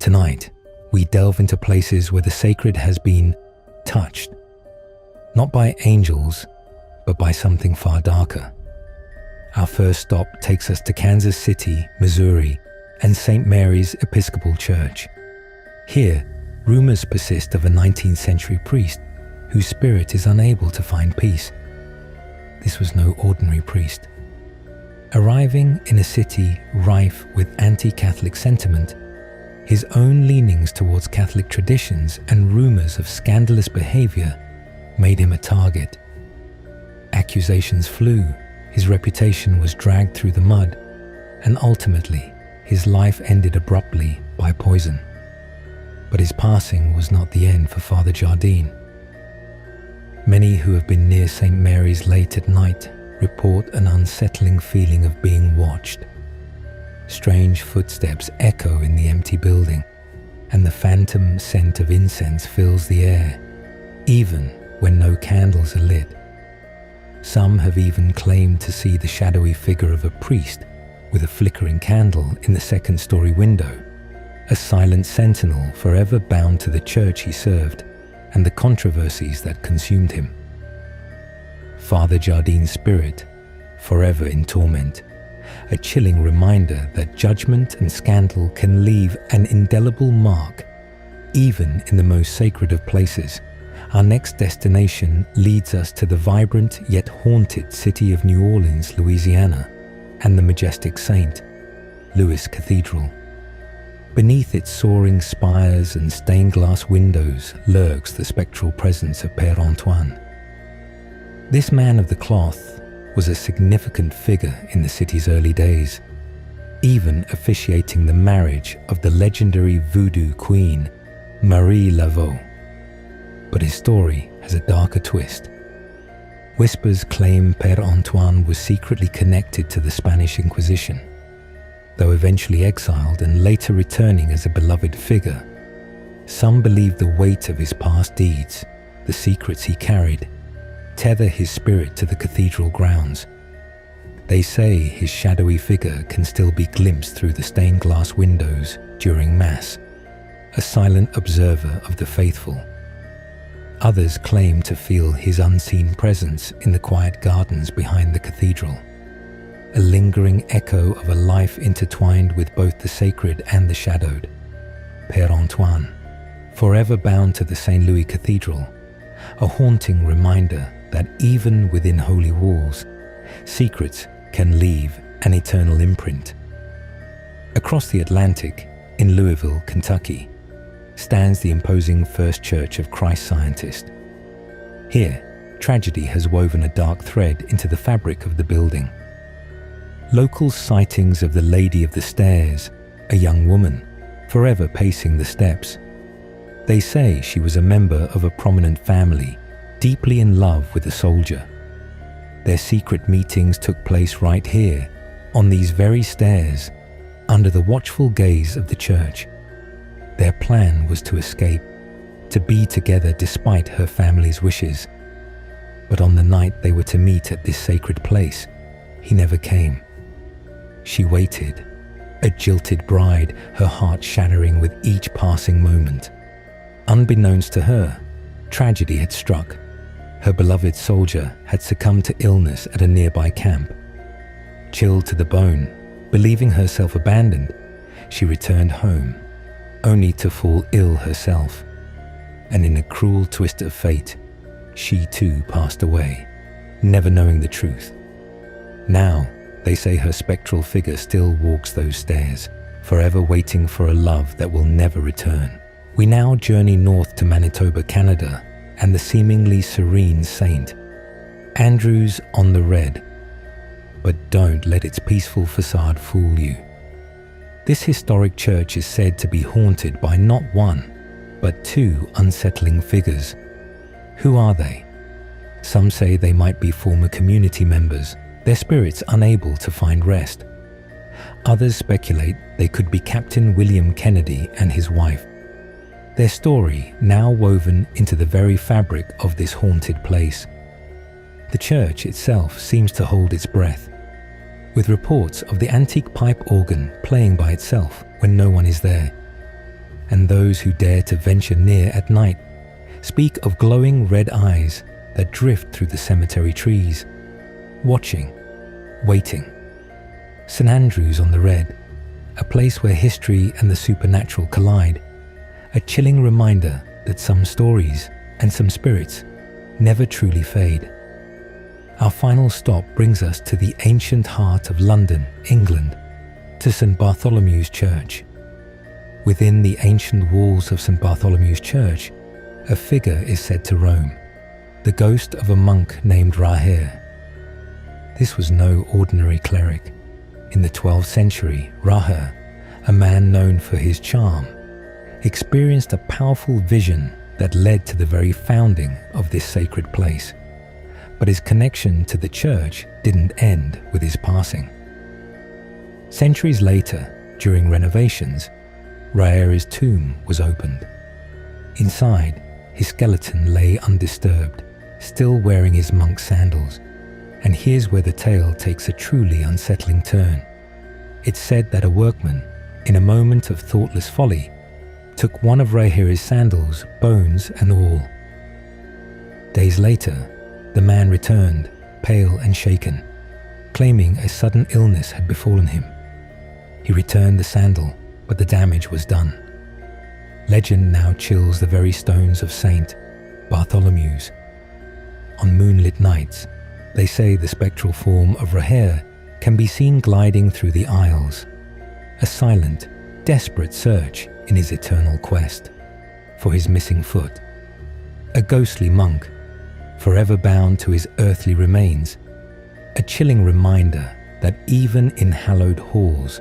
Tonight, we delve into places where the sacred has been touched, not by angels, but by something far darker. Our first stop takes us to Kansas City, Missouri, and St. Mary's Episcopal Church. Here, rumors persist of a 19th century priest whose spirit is unable to find peace. This was no ordinary priest. Arriving in a city rife with anti-Catholic sentiment, his own leanings towards Catholic traditions and rumors of scandalous behavior made him a target. Accusations flew, his reputation was dragged through the mud, and ultimately, his life ended abruptly by poison. But his passing was not the end for Father Jardine. Many who have been near St. Mary's late at night report an unsettling feeling of being watched. Strange footsteps echo in the empty building, and the phantom scent of incense fills the air, even when no candles are lit. Some have even claimed to see the shadowy figure of a priest with a flickering candle in the second-story window, a silent sentinel forever bound to the church he served and the controversies that consumed him. Father Jardine's spirit, forever in torment, a chilling reminder that judgment and scandal can leave an indelible mark, even in the most sacred of places. Our next destination leads us to the vibrant yet haunted city of New Orleans, Louisiana, and the majestic St. Louis Cathedral. Beneath its soaring spires and stained glass windows lurks the spectral presence of Père Antoine. This man of the cloth was a significant figure in the city's early days, even officiating the marriage of the legendary voodoo queen, Marie Laveau. But his story has a darker twist. Whispers claim Père Antoine was secretly connected to the Spanish Inquisition, though eventually exiled and later returning as a beloved figure. Some believe the weight of his past deeds, the secrets he carried, tether his spirit to the cathedral grounds. They say his shadowy figure can still be glimpsed through the stained glass windows during Mass, a silent observer of the faithful. Others claim to feel his unseen presence in the quiet gardens behind the cathedral, a lingering echo of a life intertwined with both the sacred and the shadowed. Père Antoine, forever bound to the St. Louis Cathedral, a haunting reminder that even within holy walls, secrets can leave an eternal imprint. Across the Atlantic, in Louisville, Kentucky, stands the imposing First Church of Christ Scientist. Here, tragedy has woven a dark thread into the fabric of the building. Local sightings of the Lady of the Stairs, a young woman, forever pacing the steps. They say she was a member of a prominent family, deeply in love with a soldier. Their secret meetings took place right here, on these very stairs, under the watchful gaze of the church. Their plan was to escape, to be together despite her family's wishes. But on the night they were to meet at this sacred place, he never came. She waited, a jilted bride, her heart shattering with each passing moment. Unbeknownst to her, tragedy had struck. Her beloved soldier had succumbed to illness at a nearby camp. Chilled to the bone, believing herself abandoned, she returned home, only to fall ill herself. And in a cruel twist of fate, she too passed away, never knowing the truth. Now, they say her spectral figure still walks those stairs, forever waiting for a love that will never return. We now journey north to Manitoba, Canada, and the seemingly serene Saint. Andrew's on the red, but don't let its peaceful facade fool you. This historic church is said to be haunted by not one, but two unsettling figures. Who are they? Some say they might be former community members, their spirits unable to find rest. Others speculate they could be Captain William Kennedy and his wife. Their story now woven into the very fabric of this haunted place. The church itself seems to hold its breath, with reports of the antique pipe organ playing by itself when no one is there. those who dare to venture near at night speak of glowing red eyes that drift through the cemetery trees, watching, waiting. St. Andrew's on the Red, a place where history and the supernatural collide, a chilling reminder that some stories and some spirits never truly fade. Our final stop brings us to the ancient heart of London, England, to St. Bartholomew's Church. Within the ancient walls of St. Bartholomew's Church, a figure is said to roam, the ghost of a monk named Raher. This was no ordinary cleric. In the 12th century, Raher, a man known for his charm, experienced a powerful vision that led to the very founding of this sacred place. But his connection to the church didn't end with his passing. Centuries later, during renovations, Raher's tomb was opened. Inside, his skeleton lay undisturbed, still wearing his monk's sandals. And here's where the tale takes a truly unsettling turn. It's said that a workman, in a moment of thoughtless folly, took one of Raher's sandals, bones and all. Days later, the man returned, pale and shaken, claiming a sudden illness had befallen him. He returned the sandal, but the damage was done. Legend now chills the very stones of St. Bartholomew's. On moonlit nights, they say the spectral form of Raher can be seen gliding through the aisles, a silent, desperate search in his eternal quest for his missing foot. A ghostly monk, forever bound to his earthly remains, a chilling reminder that even in hallowed halls,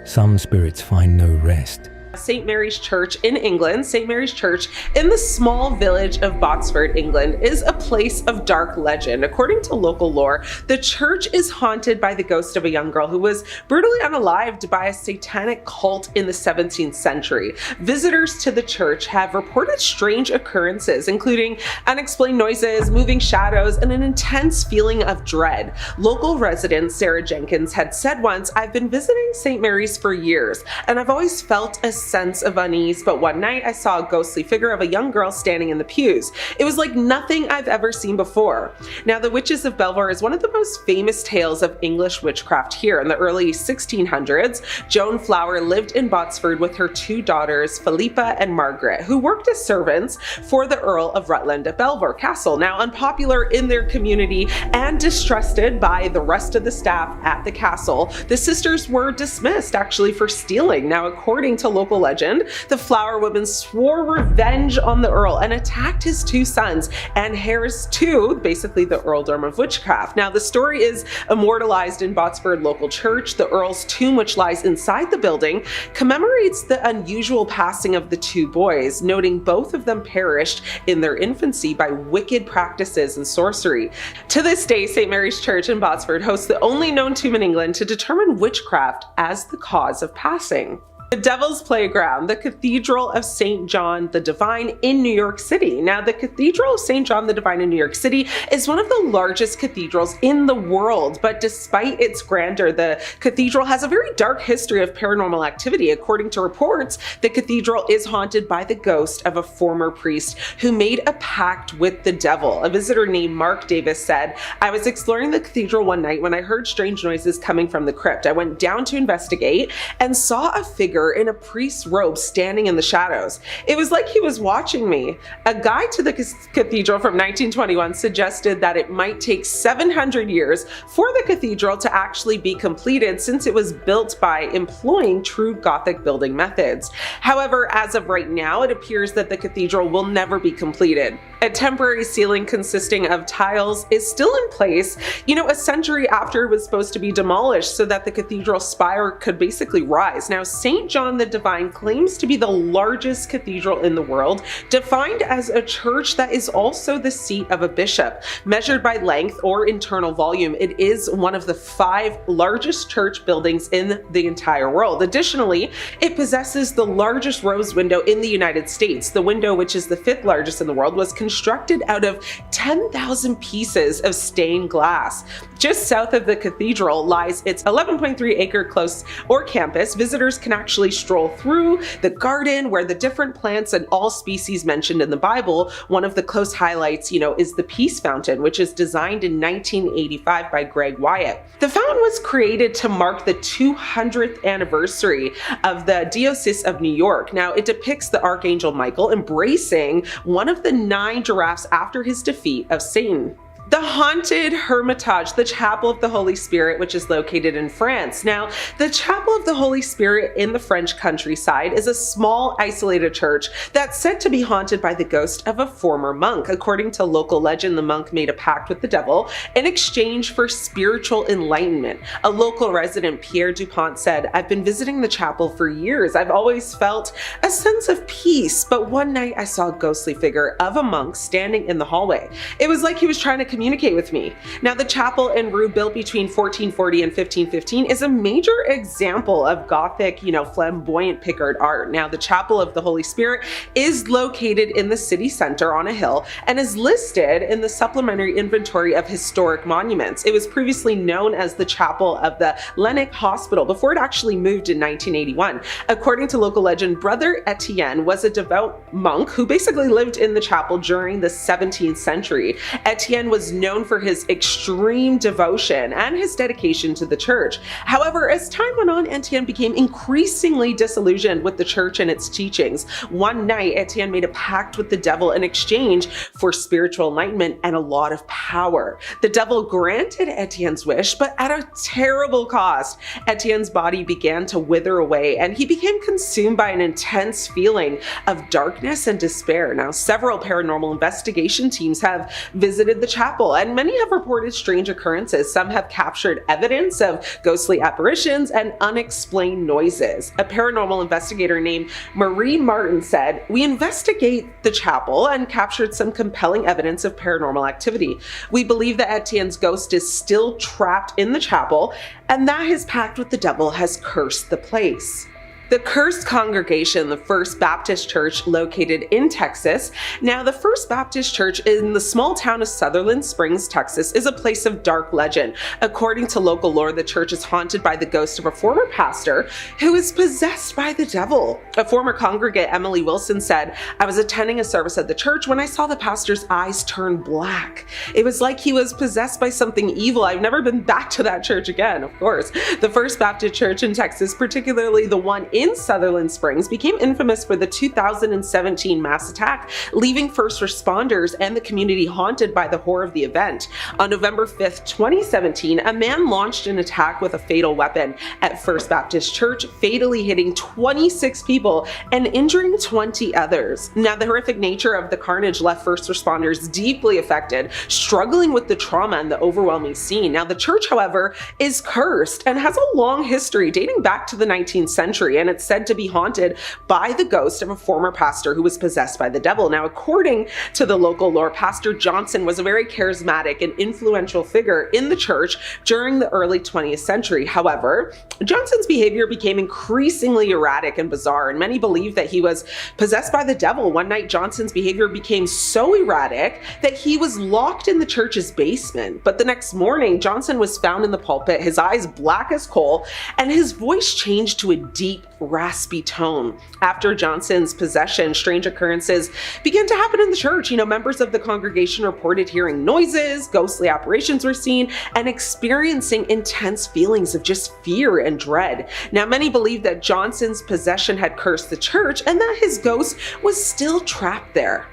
some spirits find no rest. St. Mary's Church in England, St. Mary's Church in the small village of Botsford, England, is a place of dark legend. According to local lore, the church is haunted by the ghost of a young girl who was brutally unalived by a satanic cult in the 17th century. Visitors to the church have reported strange occurrences, including unexplained noises, moving shadows, and an intense feeling of dread. Local resident Sarah Jenkins had said once, "I've been visiting St. Mary's for years, and I've always felt a sense of unease, but one night I saw a ghostly figure of a young girl standing in the pews. It was like nothing I've ever seen before." Now, the Witches of Belvoir is one of the most famous tales of English witchcraft here. In the early 1600s, Joan Flower lived in Botsford with her two daughters, Philippa and Margaret, who worked as servants for the Earl of Rutland at Belvoir Castle. Now, unpopular in their community and distrusted by the rest of the staff at the castle, the sisters were dismissed actually for stealing. Now, according to local legend, the Flower women swore revenge on the Earl and attacked his two sons and heirs to basically the earldom of witchcraft. Now, the story is immortalized in Botsford local church. The Earl's tomb, which lies inside the building, commemorates the unusual passing of the two boys, noting both of them perished in their infancy by wicked practices and sorcery. To this day, St. Mary's Church in Botsford hosts the only known tomb in England to determine witchcraft as the cause of passing. The Devil's Playground, the Cathedral of St. John the Divine in New York City. Now, the Cathedral of St. John the Divine in New York City is one of the largest cathedrals in the world, but despite its grandeur, the cathedral has a very dark history of paranormal activity. According to reports, the cathedral is haunted by the ghost of a former priest who made a pact with the devil. A visitor named Mark Davis said, "I was exploring the cathedral one night when I heard strange noises coming from the crypt. I went down to investigate and saw a figure in a priest's robe standing in the shadows. It was like he was watching me." A guide to the cathedral from 1921 suggested that it might take 700 years for the cathedral to actually be completed, since it was built by employing true Gothic building methods. However, as of right now, it appears that the cathedral will never be completed. A temporary ceiling consisting of tiles is still in place, a century after it was supposed to be demolished so that the cathedral spire could basically rise. Now, St. John the Divine claims to be the largest cathedral in the world, defined as a church that is also the seat of a bishop. Measured by length or internal volume, it is one of the 5 largest church buildings in the entire world. Additionally, it possesses the largest rose window in the United States. The window, which is the 5th largest in the world, was constructed out of 10,000 pieces of stained glass. Just south of the cathedral lies its 11.3-acre close or campus. Visitors can actually actually stroll through the garden where the different plants and all species mentioned in the Bible. One of the close highlights, is the Peace Fountain, which is designed in 1985 by Greg Wyatt. The fountain was created to mark the 200th anniversary of the Diocese of New York. Now, it depicts the Archangel Michael embracing one of the 9 giraffes after his defeat of Satan. The haunted Hermitage, the Chapel of the Holy Spirit, which is located in France. Now, the Chapel of the Holy Spirit in the French countryside is a small, isolated church that's said to be haunted by the ghost of a former monk. According to local legend, the monk made a pact with the devil in exchange for spiritual enlightenment. A local resident, Pierre Dupont, said, "I've been visiting the chapel for years. I've always felt a sense of peace, but one night I saw a ghostly figure of a monk standing in the hallway. It was like he was trying to communicate with me." Now, the chapel in Roux, built between 1440 and 1515, is a major example of Gothic, flamboyant Picard art. Now, the Chapel of the Holy Spirit is located in the city center on a hill and is listed in the Supplementary Inventory of Historic Monuments. It was previously known as the Chapel of the Lenic Hospital before it actually moved in 1981. According to local legend, Brother Etienne was a devout monk who basically lived in the chapel during the 17th century. Etienne was known for his extreme devotion and his dedication to the church. However, as time went on, Etienne became increasingly disillusioned with the church and its teachings. One night, Etienne made a pact with the devil in exchange for spiritual enlightenment and a lot of power. The devil granted Etienne's wish, but at a terrible cost. Etienne's body began to wither away, and he became consumed by an intense feeling of darkness and despair. Now, several paranormal investigation teams have visited the chapel, and many have reported strange occurrences. Some have captured evidence of ghostly apparitions and unexplained noises. A paranormal investigator named Marie Martin said, "We investigate the chapel and captured some compelling evidence of paranormal activity. We believe that Etienne's ghost is still trapped in the chapel and that his pact with the devil has cursed the place." The cursed congregation, the First Baptist Church located in Texas. Now, the First Baptist Church in the small town of Sutherland Springs, Texas, is a place of dark legend. According to local lore, the church is haunted by the ghost of a former pastor who is possessed by the devil. A former congregant, Emily Wilson, said, "I was attending a service at the church when I saw the pastor's eyes turn black. It was like he was possessed by something evil. I've never been back to that church again." Of course, the First Baptist Church in Texas, particularly the one in Sutherland Springs, became infamous for the 2017 mass attack, leaving first responders and the community haunted by the horror of the event. On November 5th, 2017, a man launched an attack with a fatal weapon at First Baptist Church, fatally hitting 26 people and injuring 20 others. Now, the horrific nature of the carnage left first responders deeply affected, struggling with the trauma and the overwhelming scene. Now, the church, however, is cursed and has a long history dating back to the 19th century, and it's said to be haunted by the ghost of a former pastor who was possessed by the devil. Now, according to the local lore, Pastor Johnson was a very charismatic and influential figure in the church during the early 20th century. However, Johnson's behavior became increasingly erratic and bizarre, and many believe that he was possessed by the devil. One night, Johnson's behavior became so erratic that he was locked in the church's basement. But the next morning, Johnson was found in the pulpit, his eyes black as coal, and his voice changed to a deep, raspy tone. After Johnson's possession, strange occurrences began to happen in the church. Members of the congregation reported hearing noises, ghostly apparitions were seen, and experiencing intense feelings of just fear and dread. Now, many believe that Johnson's possession had cursed the church and that his ghost was still trapped there.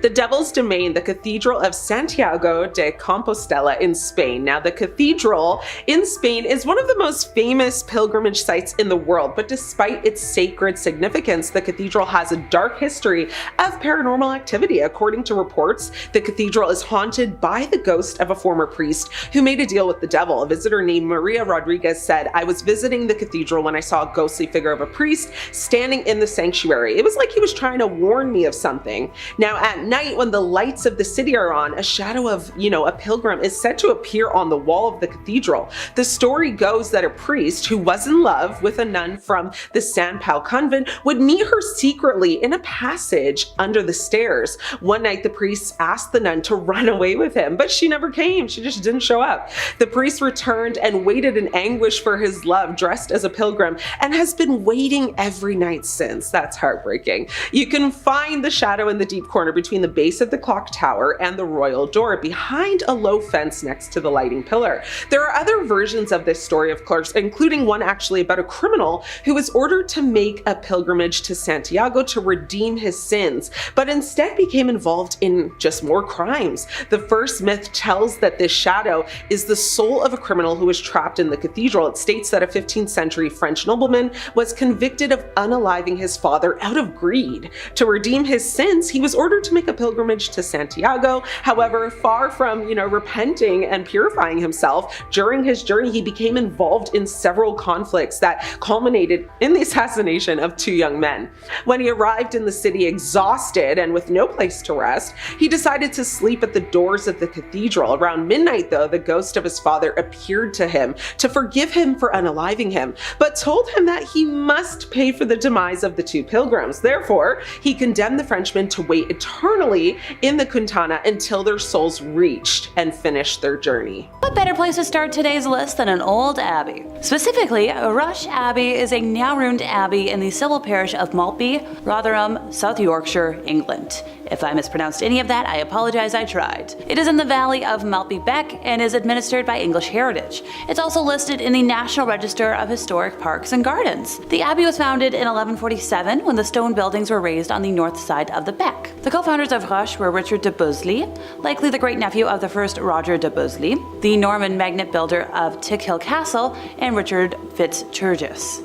The Devil's Domain, the Cathedral of Santiago de Compostela in Spain. Now, the cathedral in Spain is one of the most famous pilgrimage sites in the world, but despite its sacred significance, the cathedral has a dark history of paranormal activity. According to reports, the cathedral is haunted by the ghost of a former priest who made a deal with the devil. A visitor named Maria Rodriguez said, "I was visiting the cathedral when I saw a ghostly figure of a priest standing in the sanctuary. It was like he was trying to warn me of something." Now, at night, when the lights of the city are on, a shadow of, a pilgrim is said to appear on the wall of the cathedral. The story goes that a priest who was in love with a nun from the St. Convent would meet her secretly in a passage under the stairs. One night, the priest asked the nun to run away with him, but she never came. She just didn't show up. The priest returned and waited in anguish for his love, dressed as a pilgrim, and has been waiting every night since. That's heartbreaking. You can find the shadow in the deep corner between the base of the clock tower and the royal door, behind a low fence next to the lighting pillar. There are other versions of this story, of course, including one actually about a criminal who was ordered to make a pilgrimage to Santiago to redeem his sins, but instead became involved in just more crimes. The first myth tells that this shadow is the soul of a criminal who was trapped in the cathedral. It states that a 15th century French nobleman was convicted of unaliving his father out of greed. To redeem his sins, he was ordered to make a pilgrimage to Santiago. However, far from, repenting and purifying himself, during his journey, he became involved in several conflicts that culminated in the assassination of 2 young men. When he arrived in the city exhausted and with no place to rest, he decided to sleep at the doors of the cathedral. Around midnight, though, the ghost of his father appeared to him to forgive him for unaliving him, but told him that he must pay for the demise of the 2 pilgrims. Therefore, he condemned the Frenchmen to wait eternally in the Quintana until their souls reached and finished their journey. What better place to start today's list than an old abbey? Specifically, Rush Abbey is a now ruined abbey in the civil parish of Maltby, Rotherham, South Yorkshire, England. If I mispronounced any of that, I apologize, I tried. It is in the valley of Maltby Beck and is administered by English Heritage. It's also listed in the National Register of Historic Parks and Gardens. The abbey was founded in 1147 when the stone buildings were raised on the north side of the beck. The co-founders of Rush were Richard de Buzzley, likely the great-nephew of the first Roger de Buzzley, the Norman magnate builder of Tickhill Castle, and Richard Fitzgerald.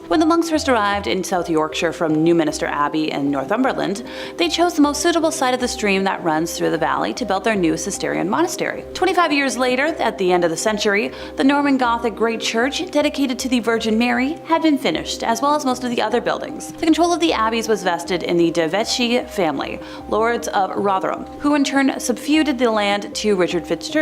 When the monks first arrived in South Yorkshire from Monaster Abbey in Northumberland, they chose the most suitable site of the stream that runs through the valley to build their new Cistercian monastery. 25 years later, at the end of the century, the Norman Gothic Great Church, dedicated to the Virgin Mary, had been finished, as well as most of the other buildings. The control of the abbeys was vested in the de Vesci family, lords of Rotherham, who in turn subfeuded the land to Richard Fitzgerald,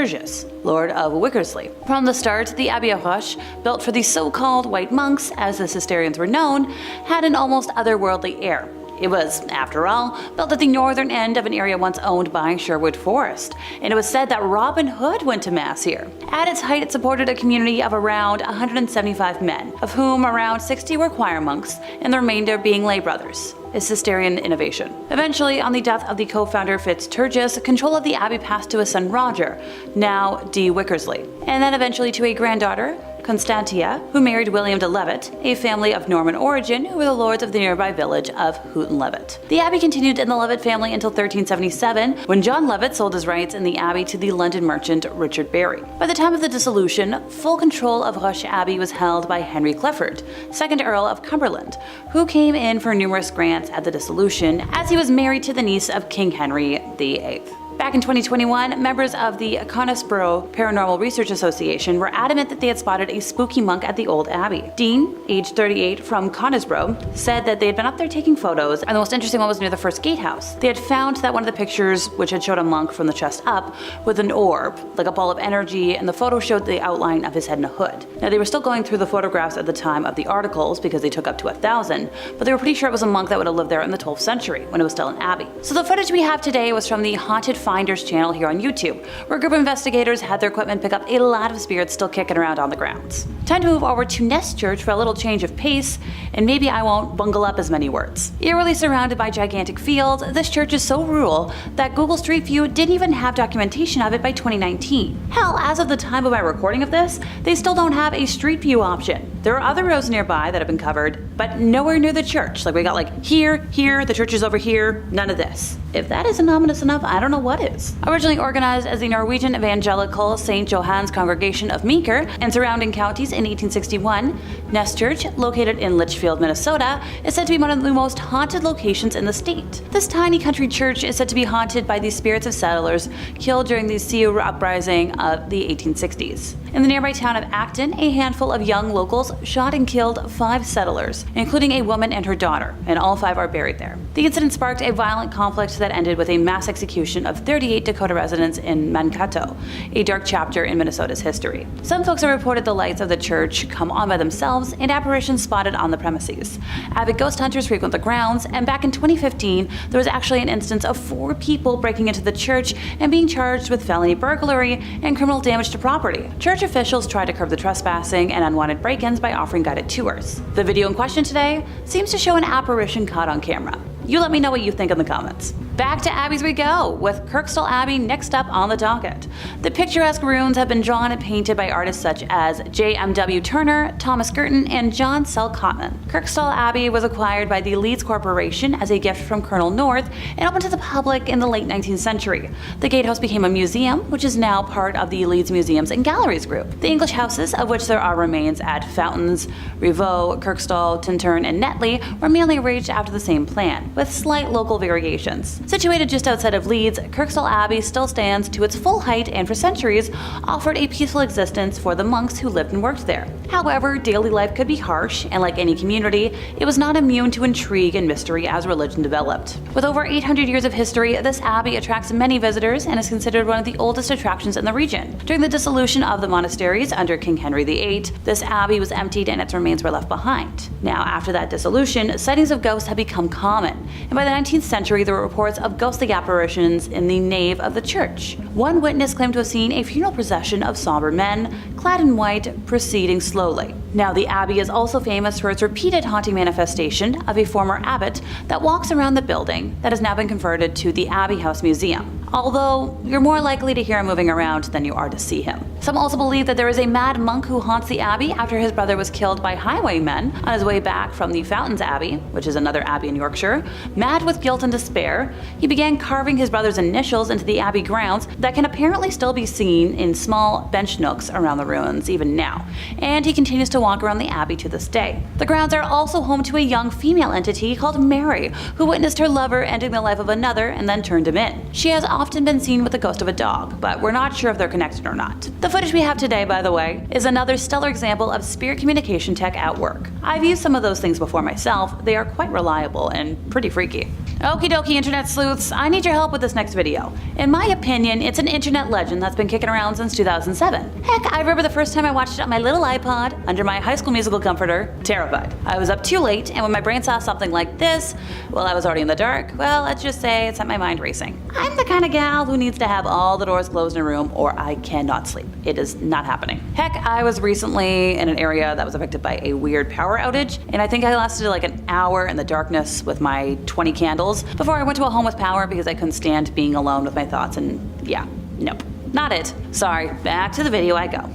Lord of Wickersley. From the start, the Abbey of Rush, built for the so-called white monks, as the Cistercians were known, had an almost otherworldly air. It was, after all, built at the northern end of an area once owned by Sherwood Forest, and it was said that Robin Hood went to mass here. At its height, it supported a community of around 175 men, of whom around 60 were choir monks, and the remainder being lay brothers. A Cistercian innovation. Eventually, on the death of the co-founder Fitzgerald, control of the abbey passed to his son Roger, now de Wickersley, and then eventually to a granddaughter, Constantia, who married William de Levitt, a family of Norman origin who were the lords of the nearby village of Houghton Levitt. The abbey continued in the Levitt family until 1377, when John Levitt sold his rights in the abbey to the London merchant Richard Barry. By the time of the dissolution, full control of Rush Abbey was held by Henry Clifford, 2nd Earl of Cumberland, who came in for numerous grants at the dissolution, as he was married to the niece of King Henry VIII. Back in 2021, members of the Conisbrough Paranormal Research Association were adamant that they had spotted a spooky monk at the old abbey. Dean, age 38, from Conisbrough, said that they had been up there taking photos, and the most interesting one was near the first gatehouse. They had found that one of the pictures, which had showed a monk from the chest up, with an orb, like a ball of energy, and the photo showed the outline of his head and a hood. Now, they were still going through the photographs at the time of the articles, because they took up to 1,000, but they were pretty sure it was a monk that would have lived there in the 12th century, when it was still an abbey. So the footage we have today was from the Haunted Finders channel here on YouTube, where a group of investigators had their equipment pick up a lot of spirits still kicking around on the grounds. Time to move over to Nest Church for a little change of pace, and maybe I won't bungle up as many words. Eerily surrounded by gigantic fields, this church is so rural that Google Street View didn't even have documentation of it by 2019. Hell, as of the time of my recording of this, they still don't have a Street View option. There are other roads nearby that have been covered, but nowhere near the church. Like we got here, the church is over here, none of this. If that isn't ominous enough, I don't know what is. Originally organized as the Norwegian Evangelical St. Johan's Congregation of Meeker and surrounding counties in 1861, Nest Church, located in Litchfield, Minnesota, is said to be one of the most haunted locations in the state. This tiny country church is said to be haunted by the spirits of settlers killed during the Sioux uprising of the 1860s. In the nearby town of Acton, a handful of young locals shot and killed 5 settlers, including a woman and her daughter, and all 5 are buried there. The incident sparked a violent conflict that ended with a mass execution of 38 Dakota residents in Mankato, a dark chapter in Minnesota's history. Some folks have reported the lights of the church come on by themselves and apparitions spotted on the premises. Avid ghost hunters frequent the grounds, and back in 2015, there was actually an instance of 4 people breaking into the church and being charged with felony burglary and criminal damage to property. Church officials tried to curb the trespassing and unwanted break-ins by offering guided tours. The video in question today seems to show an apparition caught on camera. You let me know what you think in the comments. Back to abbeys we go, with Kirkstall Abbey next up on the docket. The picturesque ruins have been drawn and painted by artists such as J.M.W. Turner, Thomas Girton, and John Sell Cotman. Kirkstall Abbey was acquired by the Leeds Corporation as a gift from Colonel North and opened to the public in the late 19th century. The gatehouse became a museum, which is now part of the Leeds Museums and Galleries group. The English houses, of which there are remains at Fountains, Rievaulx, Kirkstall, Tintern, and Netley, were mainly arranged after the same plan, with slight local variations. Situated just outside of Leeds, Kirkstall Abbey still stands to its full height and for centuries offered a peaceful existence for the monks who lived and worked there. However, daily life could be harsh, and like any community, it was not immune to intrigue and mystery as religion developed. With over 800 years of history, this abbey attracts many visitors and is considered one of the oldest attractions in the region. During the dissolution of the monasteries under King Henry VIII, this abbey was emptied and its remains were left behind. Now, after that dissolution, sightings of ghosts have become common, and by the 19th century there were reports of ghostly apparitions in the nave of the church. One witness claimed to have seen a funeral procession of somber men, clad in white, proceeding slowly. Now, the abbey is also famous for its repeated haunting manifestation of a former abbot that walks around the building that has now been converted to the Abbey House Museum, although you're more likely to hear him moving around than you are to see him. Some also believe that there is a mad monk who haunts the abbey after his brother was killed by highwaymen on his way back from the Fountains Abbey, which is another abbey in Yorkshire. Mad with guilt and despair, he began carving his brother's initials into the abbey grounds that can apparently still be seen in small bench nooks around the ruins even now, and he continues to walk around the abbey to this day. The grounds are also home to a young female entity called Mary, who witnessed her lover ending the life of another and then turned him in. She has often been seen with the ghost of a dog, but we're not sure if they're connected or not. The footage we have today, by the way, is another stellar example of spirit communication tech at work. I've used some of those things before myself. They are quite reliable and pretty freaky. Okie dokie, internet sleuths, I need your help with this next video. In my opinion, it's an internet legend that's been kicking around since 2007. Heck, I remember the first time I watched it on my little iPod under my High School Musical comforter, terrified. I was up too late, and when my brain saw something like this, well, I was already in the dark. Well, let's just say it sent my mind racing. I'm the kind of gal who needs to have all the doors closed in a room or I cannot sleep. It is not happening. Heck, I was recently in an area that was affected by a weird power outage, and I think I lasted like an hour in the darkness with my 20 candles before I went to a home with power because I couldn't stand being alone with my thoughts, and yeah, nope. Not it. Sorry, back to the video I go.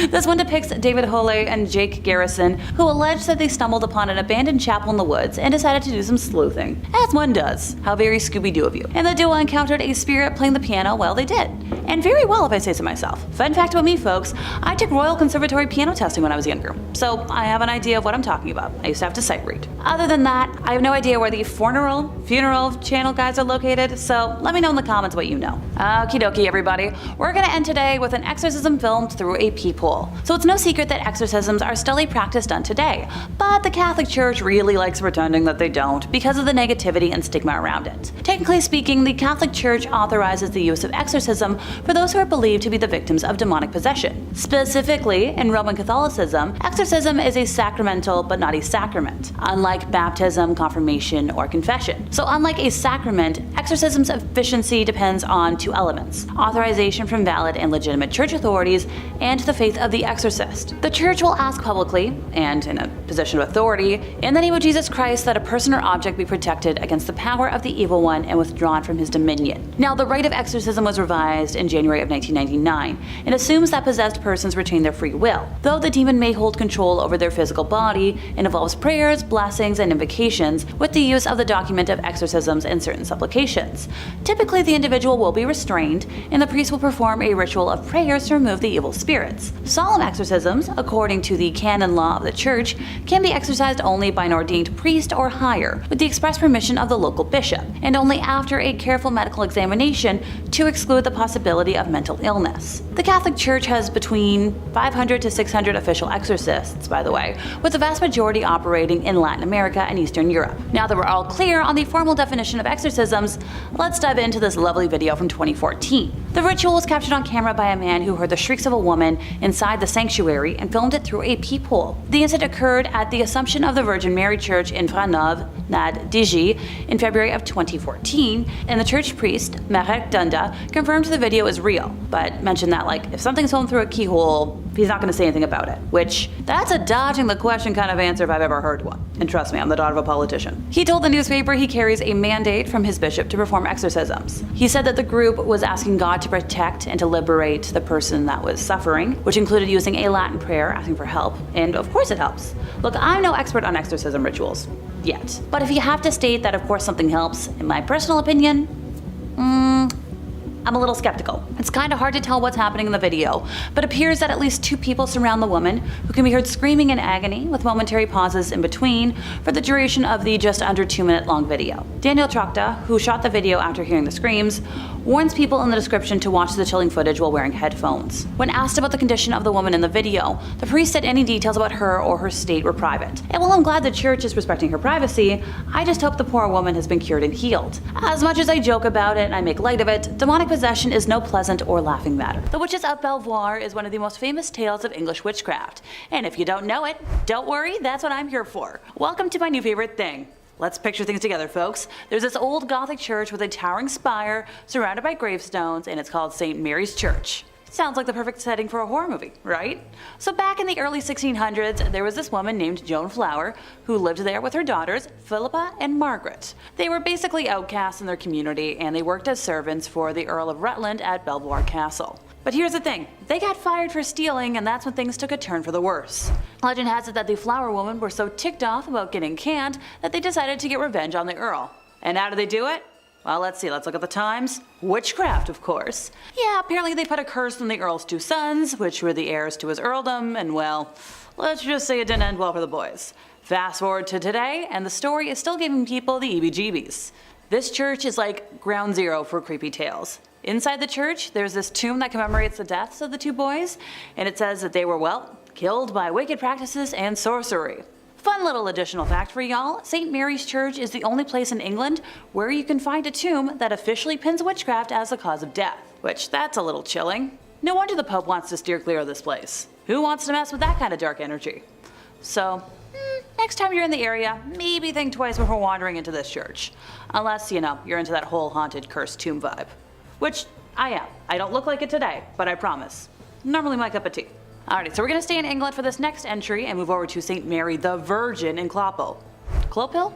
This one depicts David Holley and Jake Garrison, who alleged that they stumbled upon an abandoned chapel in the woods and decided to do some sleuthing. As one does. How very Scooby-Doo of you. And the duo encountered a spirit playing the piano while they did. And very well, if I say so myself. Fun fact about me, folks, I took Royal Conservatory piano testing when I was younger, so I have an idea of what I'm talking about. I used to have to sight read. Other than that, I have no idea where the funeral channel guys are located, so let me know in the comments what you know. Okie dokie, everybody. We're gonna end today with an exorcism filmed through a peephole. So it's no secret that exorcisms are still a practice done today, but the Catholic Church really likes pretending that they don't because of the negativity and stigma around it. Technically speaking, the Catholic Church authorizes the use of exorcism for those who are believed to be the victims of demonic possession. Specifically, in Roman Catholicism, exorcism is a sacramental but not a sacrament, unlike baptism, confirmation, or confession. So unlike a sacrament, exorcism's efficiency depends on 2 elements: authorization from valid and legitimate church authorities, and the faith of the exorcist. The church will ask publicly, and in a position of authority, in the name of Jesus Christ, that a person or object be protected against the power of the evil one and withdrawn from his dominion. Now, the rite of exorcism was revised in January of 1999 and assumes that possessed persons retain their free will, though the demon may hold control over their physical body, and involves prayers, blessings, and invocations with the use of the document of exorcisms and certain supplications. Typically, the individual will be restrained, and the priest will perform perform a ritual of prayers to remove the evil spirits. Solemn exorcisms, according to the canon law of the church, can be exercised only by an ordained priest or higher, with the express permission of the local bishop, and only after a careful medical examination to exclude the possibility of mental illness. The Catholic Church has between 500 to 600 official exorcists, by the way, with the vast majority operating in Latin America and Eastern Europe. Now that we're all clear on the formal definition of exorcisms, let's dive into this lovely video from 2014. The ritual was captured on camera by a man who heard the shrieks of a woman inside the sanctuary and filmed it through a peephole. The incident occurred at the Assumption of the Virgin Mary Church in Vranov nad Digi in February of 2014, and the church priest, Marek Dunda, confirmed the video is real, but mentioned that if something's filmed through a keyhole, he's not going to say anything about it, which that's a dodging the question kind of answer if I've ever heard one. And trust me, I'm the daughter of a politician. He told the newspaper he carries a mandate from his bishop to perform exorcisms. He said that the group was asking God to protect and to liberate the person that was suffering, which included using a Latin prayer asking for help, and of course it helps. Look, I'm no expert on exorcism rituals, yet. But if you have to state that of course something helps, in my personal opinion, I'm a little skeptical. It's kind of hard to tell what's happening in the video, but it appears that at least 2 people surround the woman, who can be heard screaming in agony with momentary pauses in between for the duration of the just under 2-minute long video. Daniel Trokta, who shot the video after hearing the screams, warns people in the description to watch the chilling footage while wearing headphones. When asked about the condition of the woman in the video, the priest said any details about her or her state were private. And while I'm glad the church is respecting her privacy, I just hope the poor woman has been cured and healed. As much as I joke about it and I make light of it, demonic possession is no pleasant or laughing matter. The Witches of Belvoir is one of the most famous tales of English witchcraft. And if you don't know it, don't worry, that's what I'm here for. Welcome to my new favorite thing. Let's picture things together, folks. There's this old Gothic church with a towering spire surrounded by gravestones, and it's called St. Mary's Church. Sounds like the perfect setting for a horror movie, right? So back in the early 1600s, there was this woman named Joan Flower who lived there with her daughters, Philippa and Margaret. They were basically outcasts in their community, and they worked as servants for the Earl of Rutland at Belvoir Castle. But here's the thing, they got fired for stealing, and that's when things took a turn for the worse. Legend has it that the Flower women were so ticked off about getting canned that they decided to get revenge on the Earl. And how did they do it? Well, let's look at the times. Witchcraft, of course. Yeah, apparently they put a curse on the Earl's 2 sons, which were the heirs to his earldom, and well, let's just say it didn't end well for the boys. Fast forward to today, and the story is still giving people the EBGBs. This church is like ground zero for creepy tales. Inside the church, there's this tomb that commemorates the deaths of the 2 boys, and it says that they were, well, killed by wicked practices and sorcery. Fun little additional fact for y'all, St. Mary's Church is the only place in England where you can find a tomb that officially pins witchcraft as the cause of death. Which, that's a little chilling. No wonder the Pope wants to steer clear of this place. Who wants to mess with that kind of dark energy? So, next time you're in the area, maybe think twice before wandering into this church. Unless, you're into that whole haunted cursed tomb vibe. Which, I am. I don't look like it today, but I promise. Normally my cup of tea. Alright, so we're going to stay in England for this next entry and move over to St. Mary the Virgin in Klopp Hill?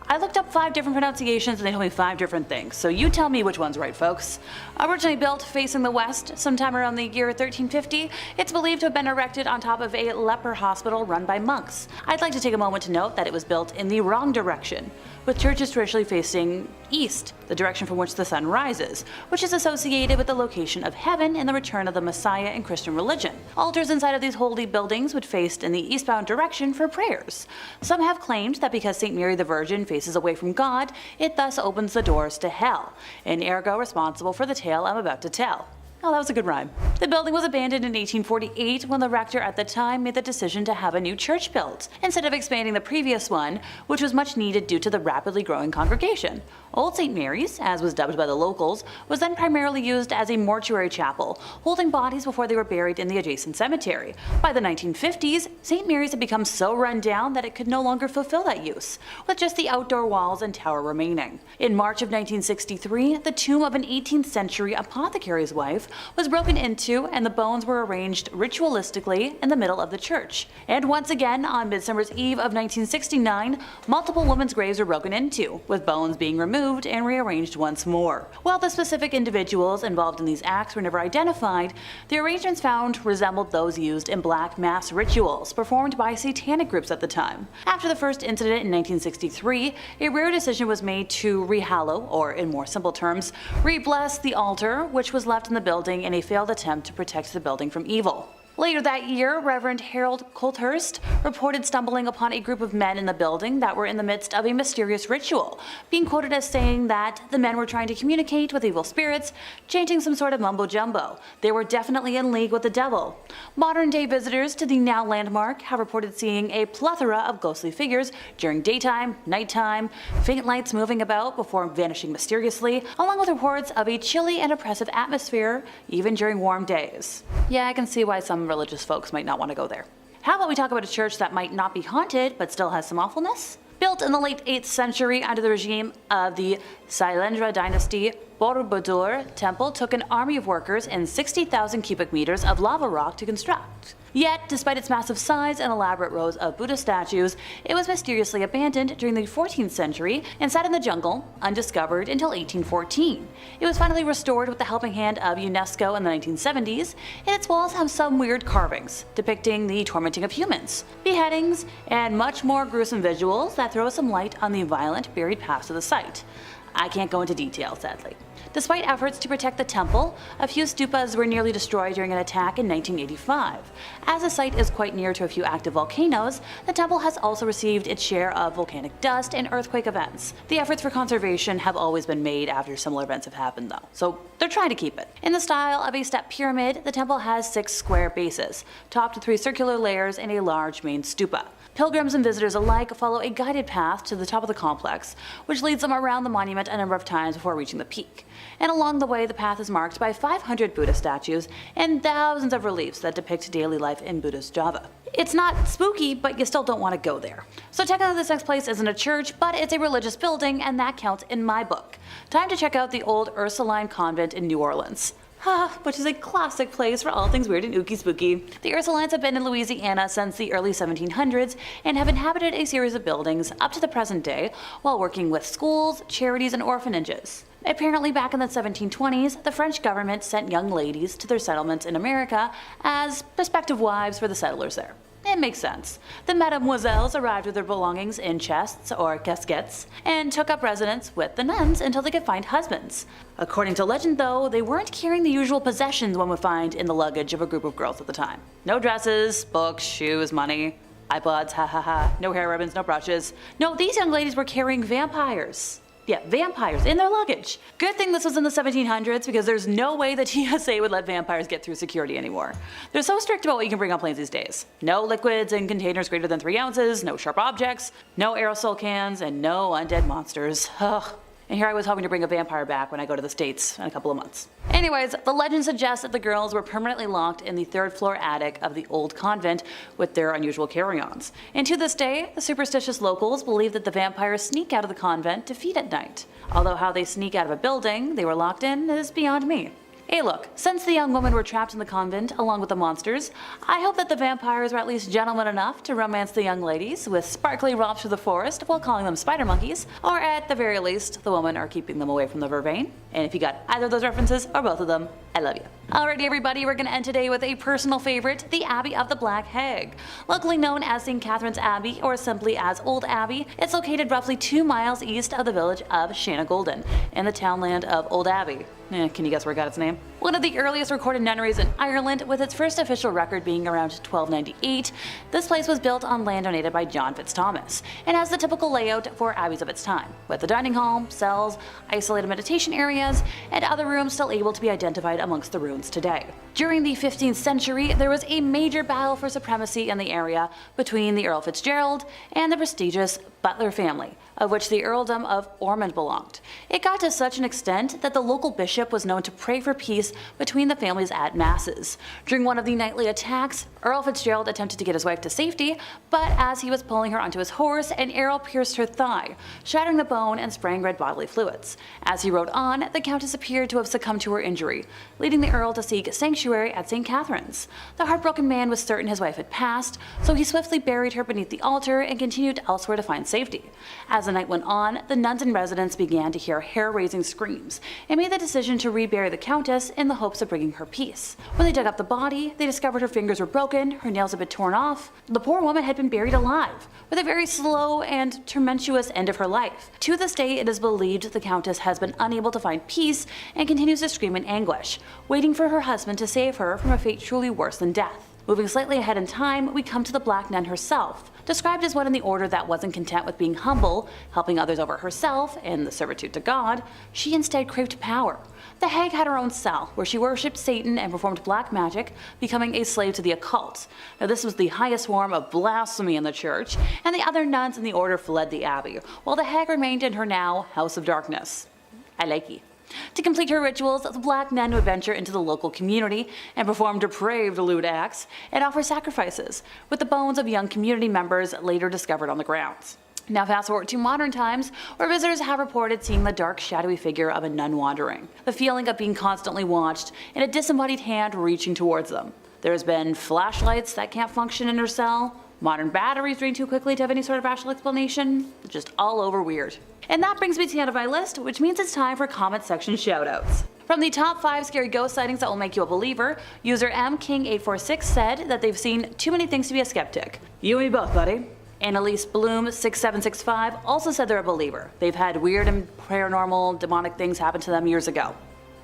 I looked up 5 different pronunciations and they told me 5 different things, so you tell me which one's right, folks. Originally built facing the west sometime around the year 1350, it's believed to have been erected on top of a leper hospital run by monks. I'd like to take a moment to note that it was built in the wrong direction, with churches traditionally facing east, the direction from which the sun rises, which is associated with the location of heaven and the return of the Messiah in Christian religion. Altars inside of these holy buildings would face in the eastbound direction for prayers. Some have claimed that because St. Mary the Virgin faces away from God, it thus opens the doors to hell, and ergo responsible for the tale I'm about to tell. Oh, that was a good rhyme. The building was abandoned in 1848 when the rector at the time made the decision to have a new church built, instead of expanding the previous one, which was much needed due to the rapidly growing congregation. Old St. Mary's, as was dubbed by the locals, was then primarily used as a mortuary chapel, holding bodies before they were buried in the adjacent cemetery. By the 1950s, St. Mary's had become so run down that it could no longer fulfill that use, with just the outdoor walls and tower remaining. In March of 1963, the tomb of an 18th century apothecary's wife was broken into and the bones were arranged ritualistically in the middle of the church. And once again, on Midsummer's Eve of 1969, multiple women's graves were broken into, with bones being removed and rearranged once more. While the specific individuals involved in these acts were never identified, the arrangements found resembled those used in black mass rituals performed by satanic groups at the time. After the first incident in 1963, a rare decision was made to rehallow, or in more simple terms, re-bless the altar which was left in the building in a failed attempt to protect the building from evil. Later that year, Reverend Harold Colthurst reported stumbling upon a group of men in the building that were in the midst of a mysterious ritual, being quoted as saying that the men were trying to communicate with evil spirits, chanting some sort of mumbo-jumbo. They were definitely in league with the devil. Modern-day visitors to the now landmark have reported seeing a plethora of ghostly figures during daytime, nighttime, faint lights moving about before vanishing mysteriously, along with reports of a chilly and oppressive atmosphere even during warm days. Yeah, I can see why some religious folks might not want to go there. How about we talk about a church that might not be haunted but still has some awfulness? Built in the late 8th century under the regime of the Sailendra dynasty, Borobudur Temple took an army of workers and 60,000 cubic meters of lava rock to construct. Yet, despite its massive size and elaborate rows of Buddha statues, it was mysteriously abandoned during the 14th century and sat in the jungle, undiscovered until 1814. It was finally restored with the helping hand of UNESCO in the 1970s, and its walls have some weird carvings, depicting the tormenting of humans, beheadings, and much more gruesome visuals that throw some light on the violent buried past of the site. I can't go into detail, sadly. Despite efforts to protect the temple, a few stupas were nearly destroyed during an attack in 1985. As the site is quite near to a few active volcanoes, the temple has also received its share of volcanic dust and earthquake events. The efforts for conservation have always been made after similar events have happened though, so they're trying to keep it. In the style of a step pyramid, the temple has 6 square bases, topped with 3 circular layers and a large main stupa. Pilgrims and visitors alike follow a guided path to the top of the complex, which leads them around the monument a number of times before reaching the peak. And along the way, the path is marked by 500 Buddha statues and thousands of reliefs that depict daily life in Buddha's Java. It's not spooky, but you still don't want to go there. So technically this next place isn't a church, but it's a religious building, and that counts in my book. Time to check out the old Ursuline Convent in New Orleans. Which is a classic place for all things weird and ooky spooky. The Ursulines have been in Louisiana since the early 1700s and have inhabited a series of buildings up to the present day while working with schools, charities, and orphanages. Apparently back in the 1720s, the French government sent young ladies to their settlements in America as prospective wives for the settlers there. It makes sense. The mademoiselles arrived with their belongings in chests or casquettes and took up residence with the nuns until they could find husbands. According to legend though, they weren't carrying the usual possessions one would find in the luggage of a group of girls at the time. No dresses, books, shoes, money, iPods, no hair ribbons, no brushes. No, these young ladies were carrying vampires. Yeah, vampires in their luggage. Good thing this was in the 1700s because there's no way the TSA would let vampires get through security anymore. They're so strict about what you can bring on planes these days. No liquids in containers greater than 3 ounces, no sharp objects, no aerosol cans, and no undead monsters. Ugh. And here I was hoping to bring a vampire back when I go to the States in a couple of months. Anyways, the legend suggests that the girls were permanently locked in the 3rd floor attic of the old convent with their unusual carry-ons. And to this day, the superstitious locals believe that the vampires sneak out of the convent to feed at night. Although how they sneak out of a building they were locked in is beyond me. Hey look, since the young women were trapped in the convent along with the monsters, I hope that the vampires were at least gentlemen enough to romance the young ladies with sparkly romps through the forest while calling them spider monkeys, or at the very least, the women are keeping them away from the vervain. And if you got either of those references, or both of them, I love you. Alrighty everybody, we're gonna end today with a personal favorite, the Abbey of the Black Hag. Locally known as St. Catherine's Abbey, or simply as Old Abbey, it's located roughly 2 miles east of the village of Shanagolden, in the townland of Old Abbey. Can you guess where it got its name? One of the earliest recorded nunneries in Ireland, with its first official record being around 1298, this place was built on land donated by John Fitzthomas, and has the typical layout for abbeys of its time, with a dining hall, cells, isolated meditation areas, and other rooms still able to be identified amongst the ruins today. During the 15th century, there was a major battle for supremacy in the area between the Earl Fitzgerald and the prestigious Butler family, of which the earldom of Ormond belonged. It got to such an extent that the local bishop was known to pray for peace between the families at masses. During one of the nightly attacks, Earl Fitzgerald attempted to get his wife to safety, but as he was pulling her onto his horse, an arrow pierced her thigh, shattering the bone and spraying red bodily fluids. As he rode on, the Countess appeared to have succumbed to her injury, leading the Earl to seek sanctuary at St. Catherine's. The heartbroken man was certain his wife had passed, so he swiftly buried her beneath the altar and continued elsewhere to find safety. As the night went on, the nuns and residents began to hear hair-raising screams and made the decision to rebury the Countess in the hopes of bringing her peace. When they dug up the body, they discovered her fingers were broken, her nails had been torn off. The poor woman had been buried alive, with a very slow and tumultuous end of her life. To this day, it is believed the Countess has been unable to find peace and continues to scream in anguish, waiting for her husband to save her from a fate truly worse than death. Moving slightly ahead in time, we come to the Black Nun herself. Described as one in the order that wasn't content with being humble, helping others over herself, and the servitude to God, she instead craved power. The hag had her own cell, where she worshipped Satan and performed black magic, becoming a slave to the occult. Now this was the highest form of blasphemy in the church, and the other nuns in the order fled the abbey, while the hag remained in her now House of Darkness. I likey. To complete her rituals, the Black Nun would venture into the local community and perform depraved lewd acts and offer sacrifices, with the bones of young community members later discovered on the grounds. Now fast forward to modern times, where visitors have reported seeing the dark, shadowy figure of a nun wandering, the feeling of being constantly watched, and a disembodied hand reaching towards them. There has been flashlights that can't function in her cell, modern batteries drain too quickly to have any sort of rational explanation, just all over weird. And that brings me to the end of my list, which means it's time for comment section shoutouts. From the top 5 scary ghost sightings that will make you a believer, user MKing846 said that they've seen too many things to be a skeptic. You and me both, buddy. Annalise Bloom6765 also said they're a believer. They've had weird and paranormal, demonic things happen to them years ago.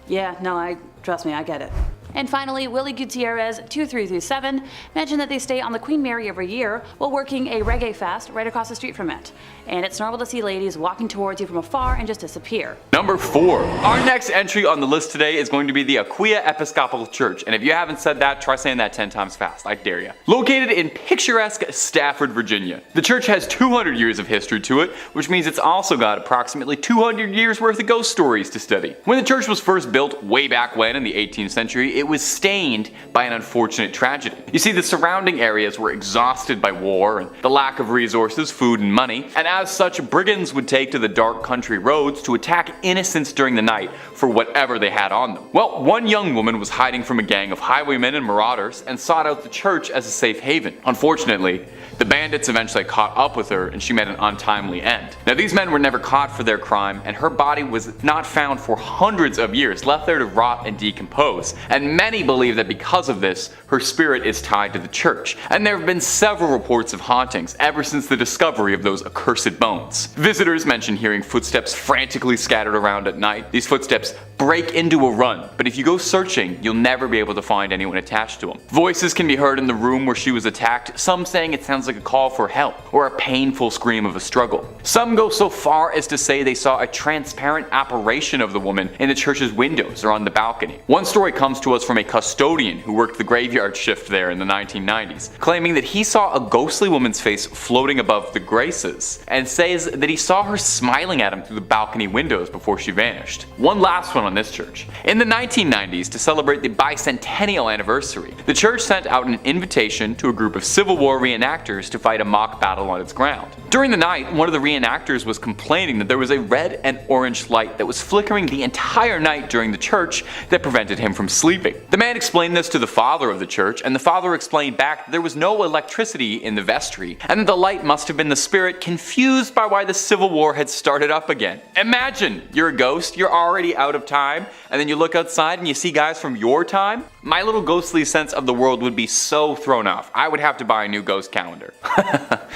Yeah, no, trust me, I get it. And finally, Willie Gutierrez 2337 mentioned that they stay on the Queen Mary every year while working a reggae fest right across the street from it. And it's normal to see ladies walking towards you from afar and just disappear. Number 4. Our next entry on the list today is going to be the Aquia Episcopal Church, and if you haven't said that, try saying that 10 times fast, I dare you. Located in picturesque Stafford, Virginia. The church has 200 years of history to it, which means it's also got approximately 200 years worth of ghost stories to study. When the church was first built way back when in the 18th century, it was stained by an unfortunate tragedy. You see, the surrounding areas were exhausted by war and the lack of resources, food, and money, and as such, brigands would take to the dark country roads to attack innocents during the night for whatever they had on them. Well, one young woman was hiding from a gang of highwaymen and marauders and sought out the church as a safe haven. Unfortunately, the bandits eventually caught up with her and she met an untimely end. Now, these men were never caught for their crime, and her body was not found for hundreds of years, left there to rot and decompose. And many believe that because of this, her spirit is tied to the church. And there have been several reports of hauntings ever since the discovery of those accursed bones. Visitors mention hearing footsteps frantically scattered around at night. These footsteps break into a run, but if you go searching, you'll never be able to find anyone attached to them. Voices can be heard in the room where she was attacked, some saying it sounds like a call for help or a painful scream of a struggle. Some go so far as to say they saw a transparent apparition of the woman in the church's windows or on the balcony. One story comes to us from a custodian who worked the graveyard shift there in the 1990s, claiming that he saw a ghostly woman's face floating above the graces, and says that he saw her smiling at him through the balcony windows before she vanished. One last one on this church. In the 1990s, to celebrate the bicentennial anniversary, the church sent out an invitation to a group of Civil War reenactors to fight a mock battle on its ground. During the night, one of the reenactors was complaining that there was a red and orange light that was flickering the entire night during the church that prevented him from sleeping. The man explained this to the father of the church, and the father explained back that there was no electricity in the vestry, and that the light must have been the spirit confused by why the Civil War had started up again. Imagine, you're a ghost, you're already out of time, and then you look outside and you see guys from your time? My little ghostly sense of the world would be so thrown off. I would have to buy a new ghost calendar.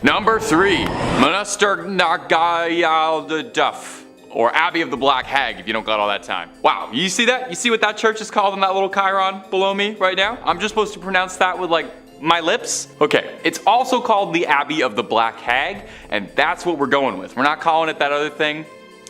Number 3. Monaster Duff, or Abbey of the Black Hag, if you don't got all that time. Wow, you see that? You see what that church is called on that little chyron below me right now? I'm just supposed to pronounce that with my lips? Okay, it's also called the Abbey of the Black Hag, and that's what we're going with. We're not calling it that other thing.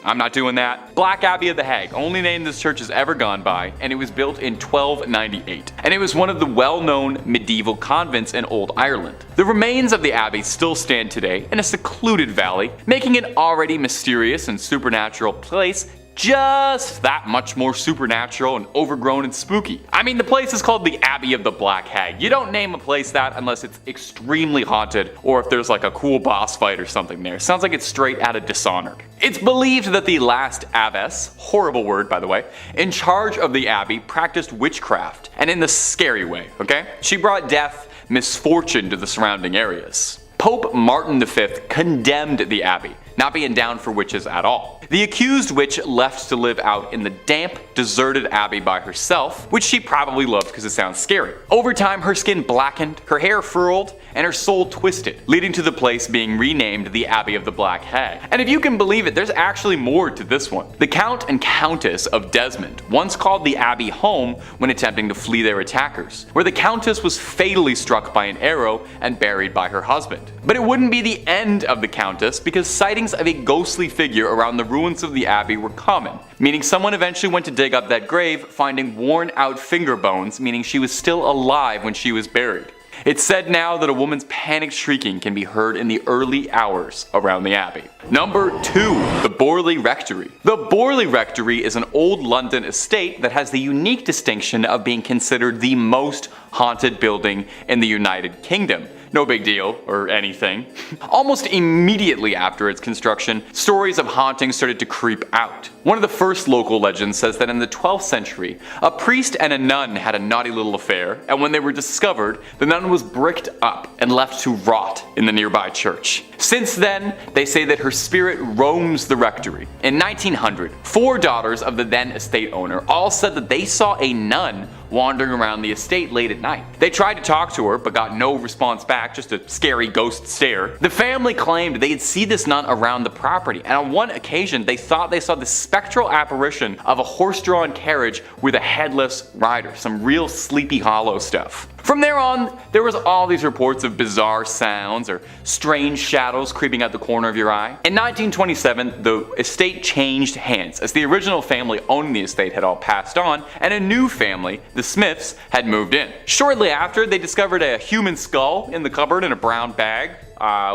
I'm not doing that. Black Abbey of the Hag, only name this church has ever gone by, and it was built in 1298. And it was one of the well-known medieval convents in Old Ireland. The remains of the abbey still stand today in a secluded valley, making it already mysterious and supernatural place just that much more supernatural and overgrown and spooky. I mean, the place is called the Abbey of the Black Hag. You don't name a place that unless it's extremely haunted or if there's like a cool boss fight or something there. Sounds like it's straight out of Dishonored. It's believed that the last abbess, horrible word by the way, in charge of the abbey practiced witchcraft, and in the scary way, okay? She brought death, misfortune to the surrounding areas. Pope Martin V condemned the abbey, not being down for witches at all. The accused witch left to live out in the damp, deserted abbey by herself, which she probably loved because it sounds scary. Over time, her skin blackened, her hair furled, and her soul twisted, leading to the place being renamed the Abbey of the Black Hag. And if you can believe it, there's actually more to this one. The Count and Countess of Desmond once called the abbey home when attempting to flee their attackers, where the Countess was fatally struck by an arrow and buried by her husband. But it wouldn't be the end of the Countess, because sightings of a ghostly figure around the ruins of the abbey were common, meaning someone eventually went to dig up that grave, finding worn out finger bones, meaning she was still alive when she was buried. It's said now that a woman's panicked shrieking can be heard in the early hours around the abbey. Number 2. The Borley Rectory. The Borley Rectory is an old London estate that has the unique distinction of being considered the most haunted building in the United Kingdom. No big deal, or anything. Almost immediately after its construction, stories of hauntings started to creep out. One of the first local legends says that in the 12th century, a priest and a nun had a naughty little affair, and when they were discovered, the nun was bricked up and left to rot in the nearby church. Since then, they say that her spirit roams the rectory. In 1900, 4 daughters of the then estate owner all said that they saw a nun wandering around the estate late at night. They tried to talk to her, but got no response back, just a scary ghost stare. The family claimed they'd see this nun around the property, and on one occasion they thought they saw the spectral apparition of a horse-drawn carriage with a headless rider. Some real Sleepy Hollow stuff. From there on, there was all these reports of bizarre sounds or strange shadows creeping out the corner of your eye. In 1927, the estate changed hands, as the original family owning the estate had all passed on, and a new family, the Smiths, had moved in. Shortly after, they discovered a human skull in the cupboard in a brown bag,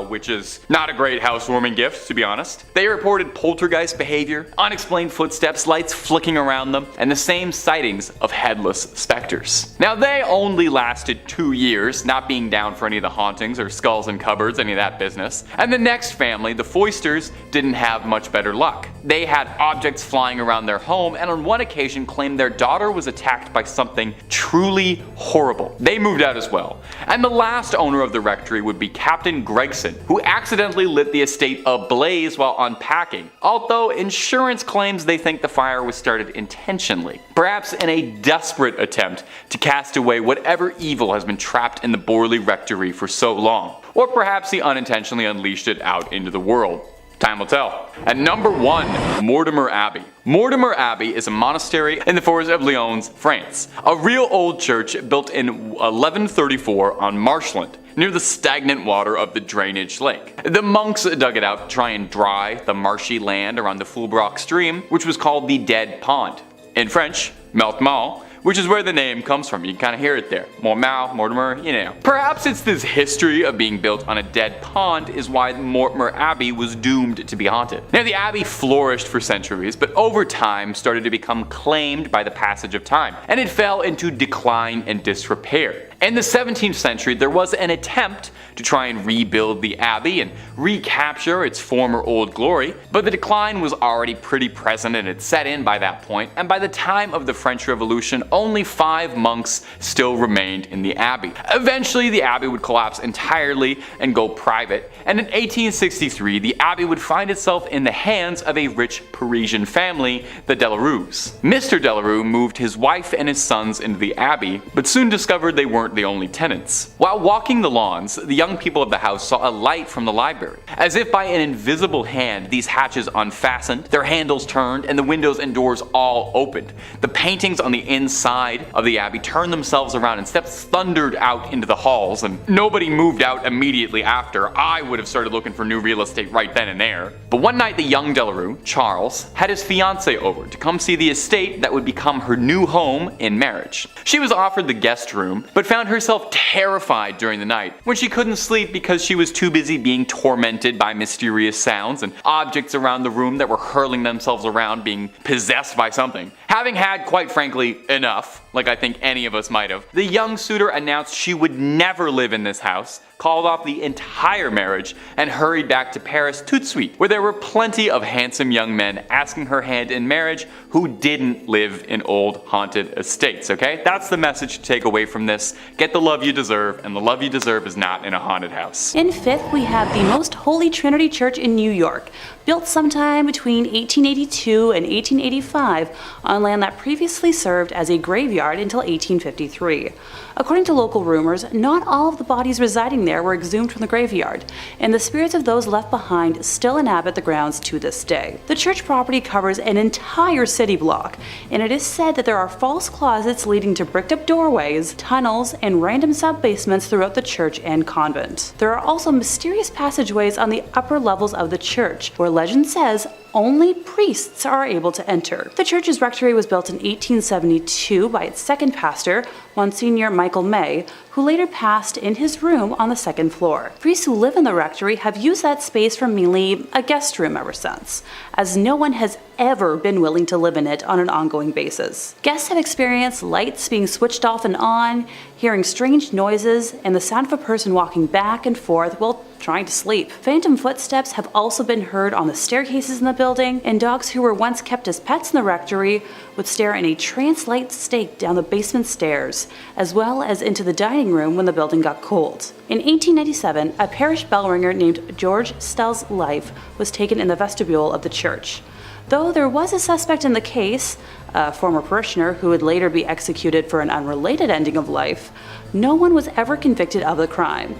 which is not a great housewarming gift, to be honest. They reported poltergeist behavior, unexplained footsteps, lights flicking around them, and the same sightings of headless specters. Now, they only lasted 2 years, not being down for any of the hauntings or skulls in cupboards, any of that business. And the next family, the Foysters, didn't have much better luck. They had objects flying around their home, and on one occasion claimed their daughter was attacked by something truly horrible. They moved out as well. And the last owner of the rectory would be Captain Gregson, who accidentally lit the estate ablaze while unpacking, although insurance claims they think the fire was started intentionally, perhaps in a desperate attempt to cast away whatever evil has been trapped in the Borley Rectory for so long, or perhaps he unintentionally unleashed it out into the world. Time will tell. At number 1, Mortemer Abbey. Mortemer Abbey is a monastery in the forest of Lyons, France. A real old church built in 1134 on marshland, near the stagnant water of the drainage lake. The monks dug it out to try and dry the marshy land around the Fulbrock stream, which was called the Dead Pond. In French, Meltmal, which is where the name comes from. You can kind of hear it there. Mortemer, you know. Perhaps it's this history of being built on a dead pond is why Mortemer Abbey was doomed to be haunted. Now, the abbey flourished for centuries, but over time started to become claimed by the passage of time, and it fell into decline and disrepair. In the 17th century, there was an attempt to try and rebuild the abbey and recapture its former old glory, but the decline was already pretty present and had set in by that point, and by the time of the French Revolution, only 5 monks still remained in the abbey. Eventually, the abbey would collapse entirely and go private, and in 1863, the abbey would find itself in the hands of a rich Parisian family, the Delarues. Mr. Delarue moved his wife and his sons into the abbey, but soon discovered they weren't weren't the only tenants. While walking the lawns, the young people of the house saw a light from the library. As if by an invisible hand, these hatches unfastened, their handles turned, and the windows and doors all opened. The paintings on the inside of the abbey turned themselves around and steps thundered out into the halls, and nobody moved out immediately after. I would have started looking for new real estate right then and there. But one night the young Delarue, Charles, had his fiancée over to come see the estate that would become her new home in marriage. She was offered the guest room, but found herself terrified during the night when she couldn't sleep because she was too busy being tormented by mysterious sounds and objects around the room that were hurling themselves around, being possessed by something. Having had, quite frankly, enough, like I think any of us might have, the young suitor announced she would never live in this house, called off the entire marriage, and hurried back to Paris tout de suite, where there were plenty of handsome young men asking her hand in marriage who didn't live in old haunted estates, okay? That's the message to take away from this. Get the love you deserve, and the love you deserve is not in a haunted house. In fifth, we have the Most Holy Trinity Church in New York, built sometime between 1882 and 1885 on land that previously served as a graveyard until 1853. According to local rumors, not all of the bodies residing there were exhumed from the graveyard, and the spirits of those left behind still inhabit the grounds to this day. The church property covers an entire city block, and it is said that there are false closets leading to bricked-up doorways, tunnels, and random sub-basements throughout the church and convent. There are also mysterious passageways on the upper levels of the church, where legend says only priests are able to enter. The church's rectory was built in 1872 by its second pastor, Monsignor Michael May, who later passed in his room on the second floor. Priests who live in the rectory have used that space for mainly a guest room ever since, as no one has ever been willing to live in it on an ongoing basis. Guests have experienced lights being switched off and on, hearing strange noises, and the sound of a person walking back and forth while trying to sleep. Phantom footsteps have also been heard on the staircases in the building, and dogs who were once kept as pets in the rectory would stare in a trance-like state down the basement stairs, as well as into the dining room when the building got cold. In 1897, a parish bell ringer named George Stell's life was taken in the vestibule of the church. Though there was a suspect in the case, a former parishioner who would later be executed for an unrelated ending of life, no one was ever convicted of the crime.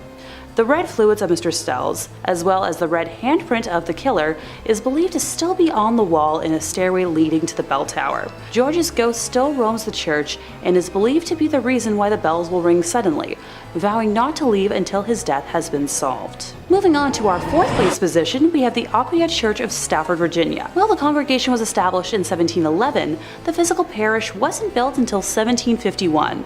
The red fluids of Mr. Stell's, as well as the red handprint of the killer, is believed to still be on the wall in a stairway leading to the bell tower. George's ghost still roams the church and is believed to be the reason why the bells will ring suddenly, vowing not to leave until his death has been solved. Moving on to our fourth place position, we have the Aquia Church of Stafford, Virginia. While the congregation was established in 1711, the physical parish wasn't built until 1751.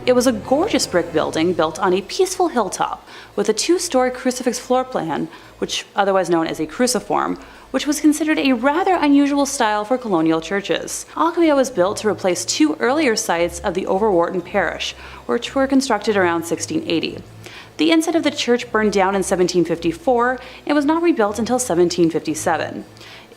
It was a gorgeous brick building built on a peaceful hilltop with a two-story crucifix floor plan, which otherwise known as a cruciform, which was considered a rather unusual style for colonial churches. Aquia was built to replace two earlier sites of the Overwharton parish, which were constructed around 1680. The inside of the church burned down in 1754 and was not rebuilt until 1757.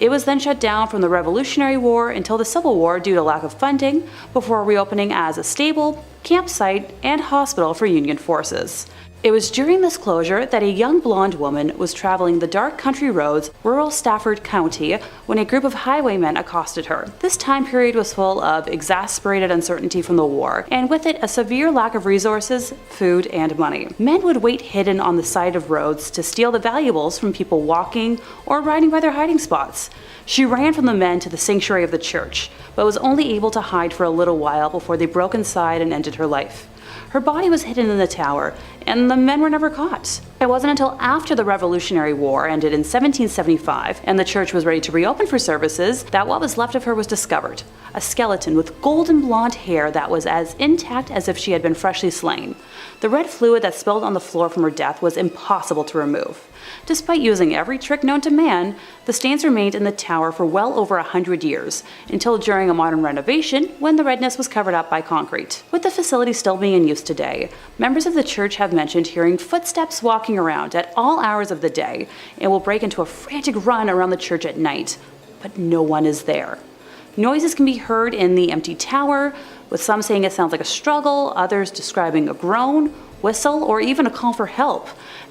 It was then shut down from the Revolutionary War until the Civil War due to lack of funding, before reopening as a stable, campsite, and hospital for Union forces. It was during this closure that a young blonde woman was traveling the dark country roads, rural Stafford County, when a group of highwaymen accosted her. This time period was full of exasperated uncertainty from the war, and with it a severe lack of resources, food, and money. Men would wait hidden on the side of roads to steal the valuables from people walking or riding by their hiding spots. She ran from the men to the sanctuary of the church, but was only able to hide for a little while before they broke inside and ended her life. Her body was hidden in the tower, and the men were never caught. It wasn't until after the Revolutionary War ended in 1775 and the church was ready to reopen for services that what was left of her was discovered. A skeleton with golden blonde hair that was as intact as if she had been freshly slain. The red fluid that spilled on the floor from her death was impossible to remove. Despite using every trick known to man, the stains remained in the tower for well over 100 years, until during a modern renovation when the redness was covered up by concrete. With the facility still being in use today, members of the church have mentioned hearing footsteps walking around at all hours of the day and will break into a frantic run around the church at night, but no one is there. Noises can be heard in the empty tower, with some saying it sounds like a struggle, others describing a groan, whistle, or even a call for help.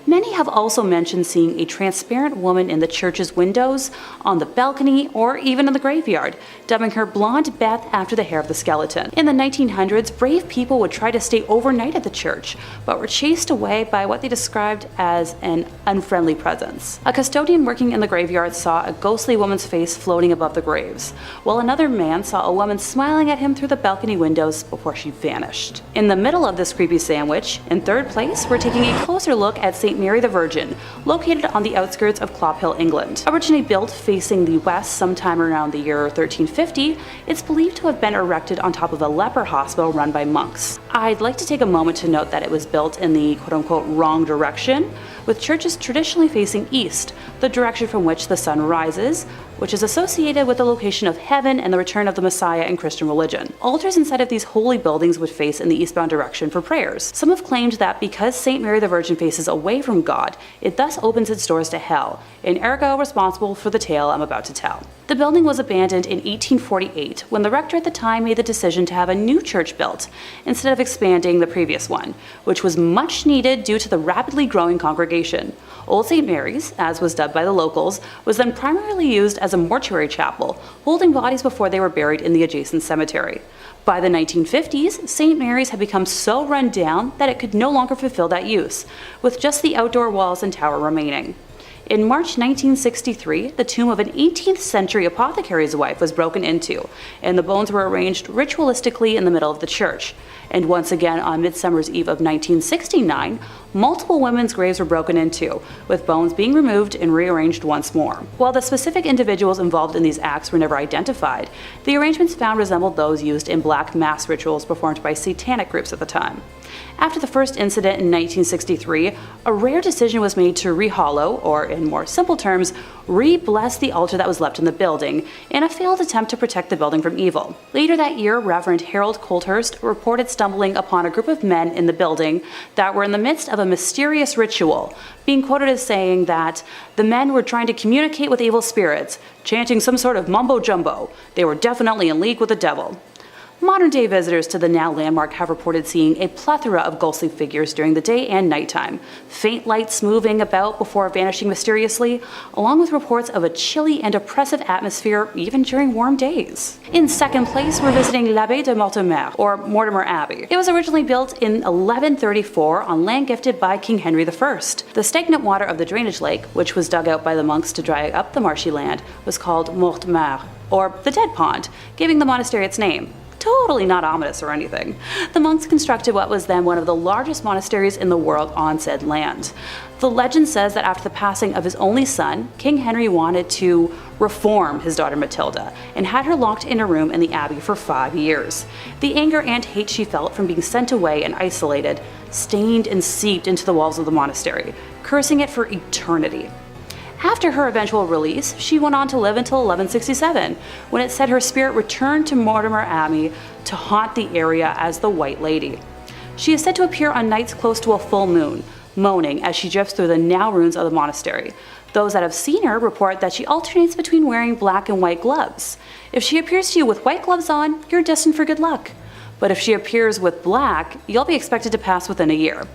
Many have also mentioned seeing a transparent woman in the church's windows, on the balcony, or even in the graveyard, dubbing her Blonde Beth after the hair of the skeleton. In the 1900s, brave people would try to stay overnight at the church, but were chased away by what they described as an unfriendly presence. A custodian working in the graveyard saw a ghostly woman's face floating above the graves, while another man saw a woman smiling at him through the balcony windows before she vanished. In the middle of this creepy sandwich, in third place, we're taking a closer look at St. Mary the Virgin, located on the outskirts of Klopp Hill, England. Originally built facing the west sometime around the year 1350, it's believed to have been erected on top of a leper hospital run by monks. I'd like to take a moment to note that it was built in the quote-unquote wrong direction, with churches traditionally facing east, the direction from which the sun rises, which is associated with the location of heaven and the return of the Messiah in Christian religion. Altars inside of these holy buildings would face in the eastbound direction for prayers. Some have claimed that because St. Mary the Virgin faces away from God, it thus opens its doors to hell, and ergo responsible for the tale I'm about to tell. The building was abandoned in 1848 when the rector at the time made the decision to have a new church built, instead of expanding the previous one, which was much needed due to the rapidly growing congregation. Old St. Mary's, as was dubbed by the locals, was then primarily used as a mortuary chapel, holding bodies before they were buried in the adjacent cemetery. By the 1950s, St. Mary's had become so run down that it could no longer fulfill that use, with just the outdoor walls and tower remaining. In March 1963, the tomb of an 18th century apothecary's wife was broken into, and the bones were arranged ritualistically in the middle of the church. And once again, on Midsummer's Eve of 1969, multiple women's graves were broken into, with bones being removed and rearranged once more. While the specific individuals involved in these acts were never identified, the arrangements found resembled those used in black mass rituals performed by satanic groups at the time. After the first incident in 1963, a rare decision was made to rehollow, or in more simple terms, re-bless the altar that was left in the building, in a failed attempt to protect the building from evil. Later that year, Reverend Harold Colthurst reported stumbling upon a group of men in the building that were in the midst of a mysterious ritual, being quoted as saying that the men were trying to communicate with evil spirits, chanting some sort of mumbo-jumbo. They were definitely in league with the devil. Modern-day visitors to the now landmark have reported seeing a plethora of ghostly figures during the day and nighttime, faint lights moving about before vanishing mysteriously, along with reports of a chilly and oppressive atmosphere even during warm days. In second place, we're visiting l'Abbaye de Mortemer, or Mortemer Abbey. It was originally built in 1134 on land gifted by King Henry I. The stagnant water of the drainage lake, which was dug out by the monks to dry up the marshy land, was called Mortemer, or the Dead Pond, giving the monastery its name. Totally not ominous or anything. The monks constructed what was then one of the largest monasteries in the world on said land. The legend says that after the passing of his only son, King Henry wanted to reform his daughter Matilda and had her locked in a room in the abbey for 5 years. The anger and hate she felt from being sent away and isolated stained and seeped into the walls of the monastery, cursing it for eternity. After her eventual release, she went on to live until 1167, when it said her spirit returned to Mortemer Abbey to haunt the area as the White Lady. She is said to appear on nights close to a full moon, moaning as she drifts through the now ruins of the monastery. Those that have seen her report that she alternates between wearing black and white gloves. If she appears to you with white gloves on, you're destined for good luck. But if she appears with black, you'll be expected to pass within a year.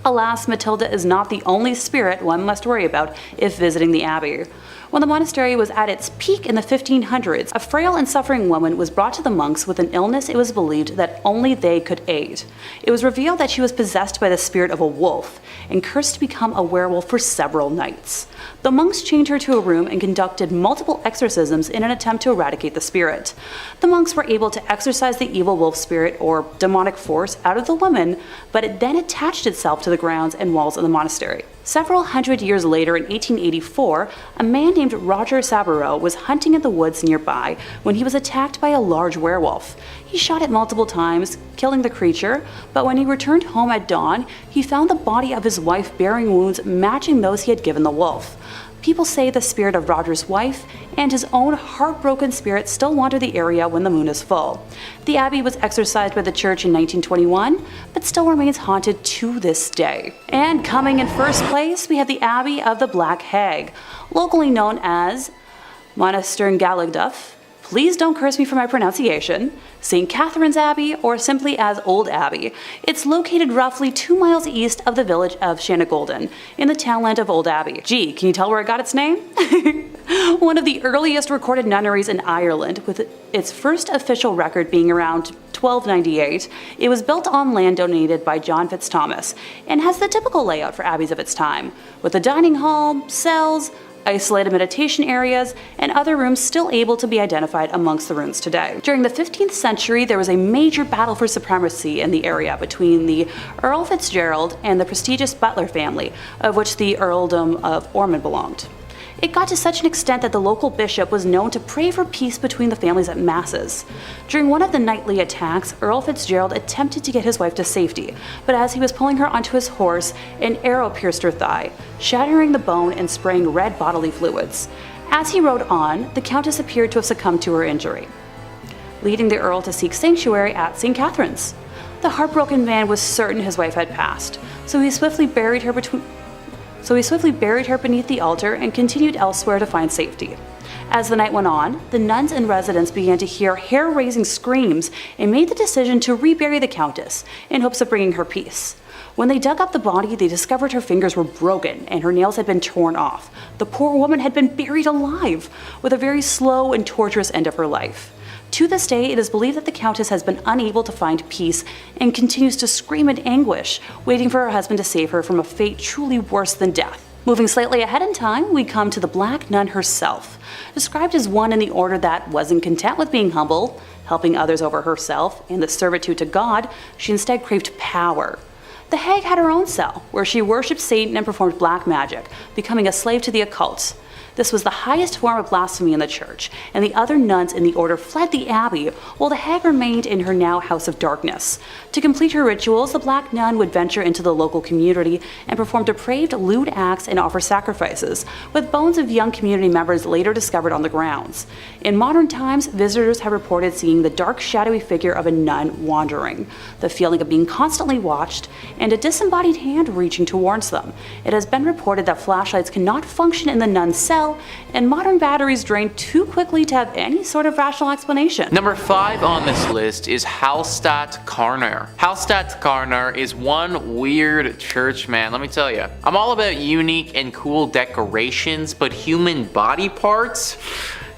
Alas, Matilda is not the only spirit one must worry about if visiting the abbey. When the monastery was at its peak in the 1500s, a frail and suffering woman was brought to the monks with an illness it was believed that only they could aid. It was revealed that she was possessed by the spirit of a wolf and cursed to become a werewolf for several nights. The monks chained her to a room and conducted multiple exorcisms in an attempt to eradicate the spirit. The monks were able to exorcise the evil wolf spirit or demonic force out of the woman, but it then attached itself to the grounds and walls of the monastery. Several hundred years later, in 1884, a man named Roger Saboureau was hunting in the woods nearby when he was attacked by a large werewolf. He shot it multiple times, killing the creature, but when he returned home at dawn, he found the body of his wife bearing wounds matching those he had given the wolf. People say the spirit of Roger's wife and his own heartbroken spirit still wander the area when the moon is full. The abbey was exorcised by the church in 1921, but still remains haunted to this day. And coming in first place, we have the Abbey of the Black Hag, locally known as Monaster St, please don't curse me for my pronunciation, St. Catherine's Abbey, or simply as Old Abbey. It's located roughly 2 miles east of the village of Shanagolden, in the townland of Old Abbey. Gee, can you tell where it got its name? One of the earliest recorded nunneries in Ireland, with its first official record being around 1298, it was built on land donated by John Fitzthomas, and has the typical layout for abbeys of its time, with a dining hall, cells, isolated meditation areas, and other rooms still able to be identified amongst the ruins today. During the 15th century, there was a major battle for supremacy in the area between the Earl Fitzgerald and the prestigious Butler family, of which the Earldom of Ormond belonged. It got to such an extent that the local bishop was known to pray for peace between the families at masses. During one of the nightly attacks, Earl Fitzgerald attempted to get his wife to safety, but as he was pulling her onto his horse, an arrow pierced her thigh, shattering the bone and spraying red bodily fluids. As he rode on, the Countess appeared to have succumbed to her injury, leading the Earl to seek sanctuary at St. Catherine's. The heartbroken man was certain his wife had passed, so he swiftly buried her beneath the altar and continued elsewhere to find safety. As the night went on, the nuns and residents began to hear hair-raising screams and made the decision to rebury the Countess in hopes of bringing her peace. When they dug up the body, they discovered her fingers were broken and her nails had been torn off. The poor woman had been buried alive, with a very slow and torturous end of her life. To this day, it is believed that the Countess has been unable to find peace and continues to scream in anguish, waiting for her husband to save her from a fate truly worse than death. Moving slightly ahead in time, we come to the Black Nun herself. Described as one in the order that wasn't content with being humble, helping others over herself, and the servitude to God, she instead craved power. The Hag had her own cell, where she worshipped Satan and performed black magic, becoming a slave to the occult. This was the highest form of blasphemy in the church, and the other nuns in the order fled the abbey, while the Hag remained in her now House of Darkness. To complete her rituals, the Black Nun would venture into the local community and perform depraved, lewd acts and offer sacrifices, with bones of young community members later discovered on the grounds. In modern times, visitors have reported seeing the dark, shadowy figure of a nun wandering, the feeling of being constantly watched, and a disembodied hand reaching towards them. It has been reported that flashlights cannot function in the nun's cell, and modern batteries drain too quickly to have any sort of rational explanation. Number 5 on this list is Halstatt Carner. Halstatt Carner is one weird church, man, let me tell you. I'm all about unique and cool decorations, but human body parts?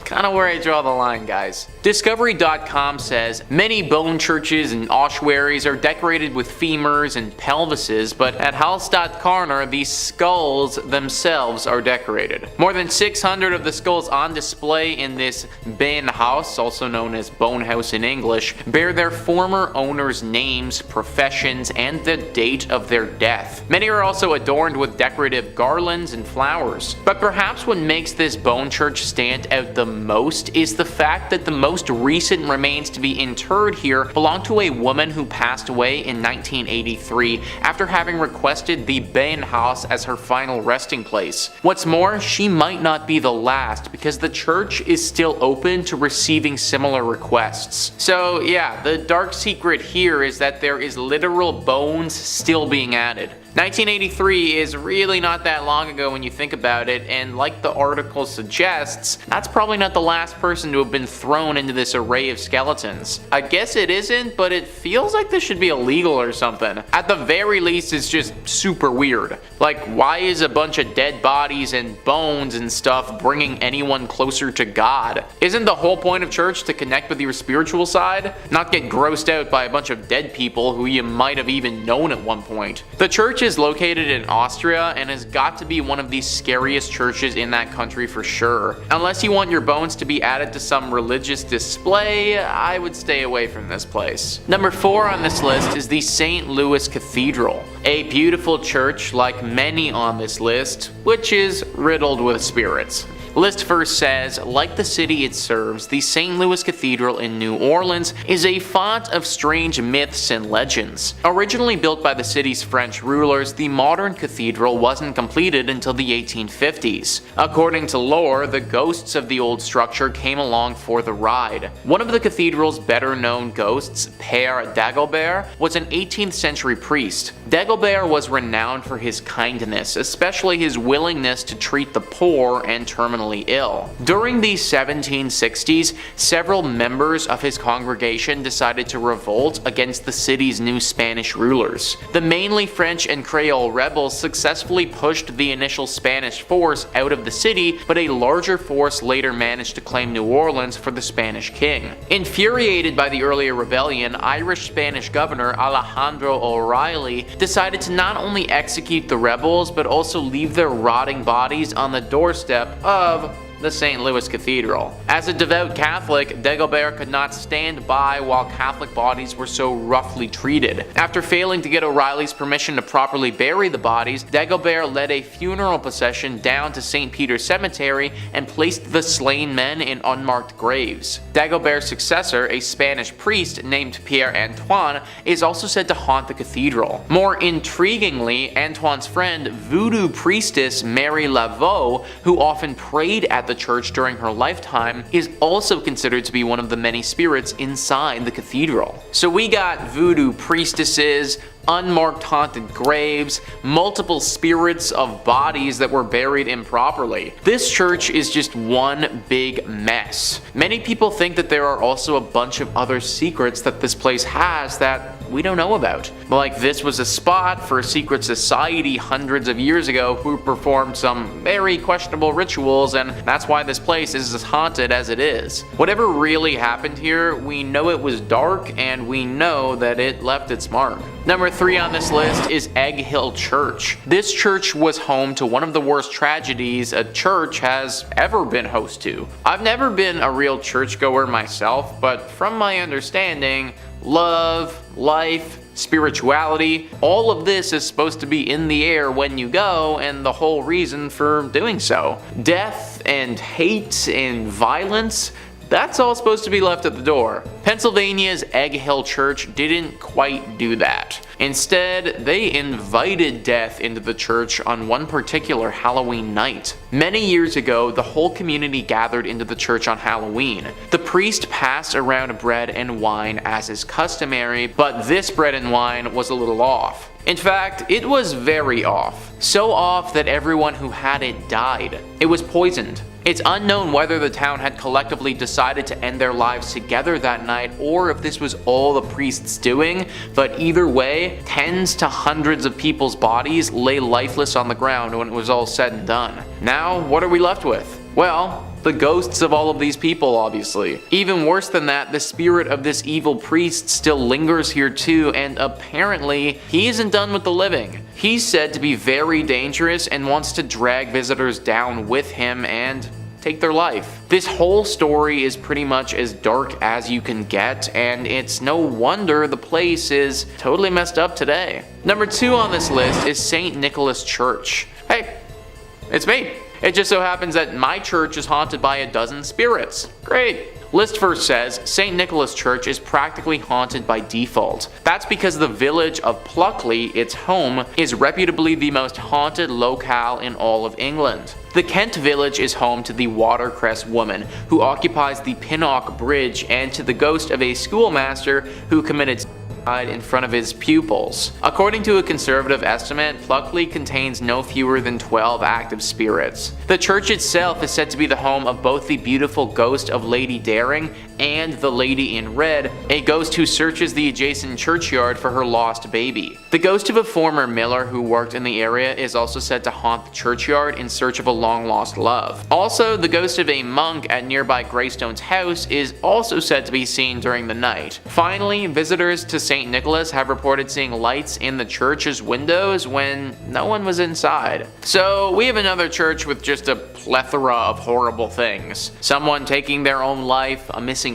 Kind of where I draw the line, guys. Discovery.com says many bone churches and ossuaries are decorated with femurs and pelvises, but at Halstatt Carner, the skulls themselves are decorated. More than 600 of the skulls on display in this Ben house, also known as Bone House in English, bear their former owners' names, professions, and the date of their death. Many are also adorned with decorative garlands and flowers. But perhaps what makes this bone church stand out the most is the fact that the most recent remains to be interred here belong to a woman who passed away in 1983 after having requested the Ben house as her final resting place. What's more, she might not be the last because the church is still open to receiving similar requests. So yeah, the dark secret here is that there is literal bones still being added. 1983 is really not that long ago when you think about it, and like the article suggests, that's probably not the last person to have been thrown into this array of skeletons. I guess it isn't, but it feels like this should be illegal or something. At the very least, it's just super weird. Like, why is a bunch of dead bodies and bones and stuff bringing anyone closer to God? Isn't the whole point of church to connect with your spiritual side? Not get grossed out by a bunch of dead people who you might have even known at one point. The church is located in Austria and has got to be one of the scariest churches in that country for sure. Unless you want your bones to be added to some religious display, I would stay away from this place. Number 4 on this list is the St. Louis Cathedral, a beautiful church like many on this list, which is riddled with spirits. List first says, like the city it serves, the St. Louis Cathedral in New Orleans is a font of strange myths and legends. Originally built by the city's French rulers, the modern cathedral wasn't completed until the 1850s. According to lore, the ghosts of the old structure came along for the ride. One of the cathedral's better known ghosts, Père Dagobert, was an 18th century priest. Dagobert was renowned for his kindness, especially his willingness to treat the poor and terminally terminally ill. During the 1760s, several members of his congregation decided to revolt against the city's new Spanish rulers. The mainly French and Creole rebels successfully pushed the initial Spanish force out of the city, but a larger force later managed to claim New Orleans for the Spanish king. Infuriated by the earlier rebellion, Irish-Spanish governor Alejandro O'Reilly decided to not only execute the rebels, but also leave their rotting bodies on the doorstep of the St. Louis Cathedral. As a devout Catholic, Dagobert could not stand by while Catholic bodies were so roughly treated. After failing to get O'Reilly's permission to properly bury the bodies, Dagobert led a funeral procession down to St. Peter's Cemetery and placed the slain men in unmarked graves. Dagobert's successor, a Spanish priest named Pierre Antoine, is also said to haunt the cathedral. More intriguingly, Antoine's friend, voodoo priestess Mary Laveau, who often prayed at the church during her lifetime, is also considered to be one of the many spirits inside the cathedral. So we got voodoo priestesses, unmarked haunted graves, multiple spirits of bodies that were buried improperly. This church is just one big mess. Many people think that there are also a bunch of other secrets that this place has that we don't know about. Like this was a spot for a secret society hundreds of years ago who performed some very questionable rituals, and that's why this place is as haunted as it is. Whatever really happened here, we know it was dark and we know that it left its mark. Number 3 on this list is Egg Hill Church. This church was home to one of the worst tragedies a church has ever been host to. I've never been a real churchgoer myself, but from my understanding, love, life, spirituality, all of this is supposed to be in the air when you go, and the whole reason for doing so. Death and hate and violence, that's all supposed to be left at the door. Pennsylvania's Egg Hill Church didn't quite do that. Instead, they invited death into the church on one particular Halloween night. Many years ago, the whole community gathered into the church on Halloween. The priest passed around bread and wine as is customary, but this bread and wine was a little off. In fact, it was very off. So off that everyone who had it died. It was poisoned. It's unknown whether the town had collectively decided to end their lives together that night or if this was all the priests doing, but either way, tens to hundreds of people's bodies lay lifeless on the ground when it was all said and done. Now, what are we left with? Well, the ghosts of all of these people, obviously. Even worse than that, the spirit of this evil priest still lingers here too, and apparently, he isn't done with the living. He's said to be very dangerous and wants to drag visitors down with him and take their life. This whole story is pretty much as dark as you can get, and it's no wonder the place is totally messed up today. Number 2 on this list is St. Nicholas Church. Hey, it's me. It just so happens that my church is haunted by a dozen spirits. Great. List first says St. Nicholas Church is practically haunted by default. That's because the village of Pluckley, its home, is reputably the most haunted locale in all of England. The Kent village is home to the Watercress woman, who occupies the Pinnock Bridge, and to the ghost of a schoolmaster who committed suicide in front of his pupils. According to a conservative estimate, Pluckley contains no fewer than 12 active spirits. The church itself is said to be the home of both the beautiful ghost of Lady Daring and the Lady in Red, a ghost who searches the adjacent churchyard for her lost baby. The ghost of a former miller who worked in the area is also said to haunt the churchyard in search of a long-lost love. Also, the ghost of a monk at nearby Greystone's house is also said to be seen during the night. Finally, visitors to St. Nicholas have reported seeing lights in the church's windows when no one was inside. So we have another church with just a plethora of horrible things. Someone taking their own life, a missing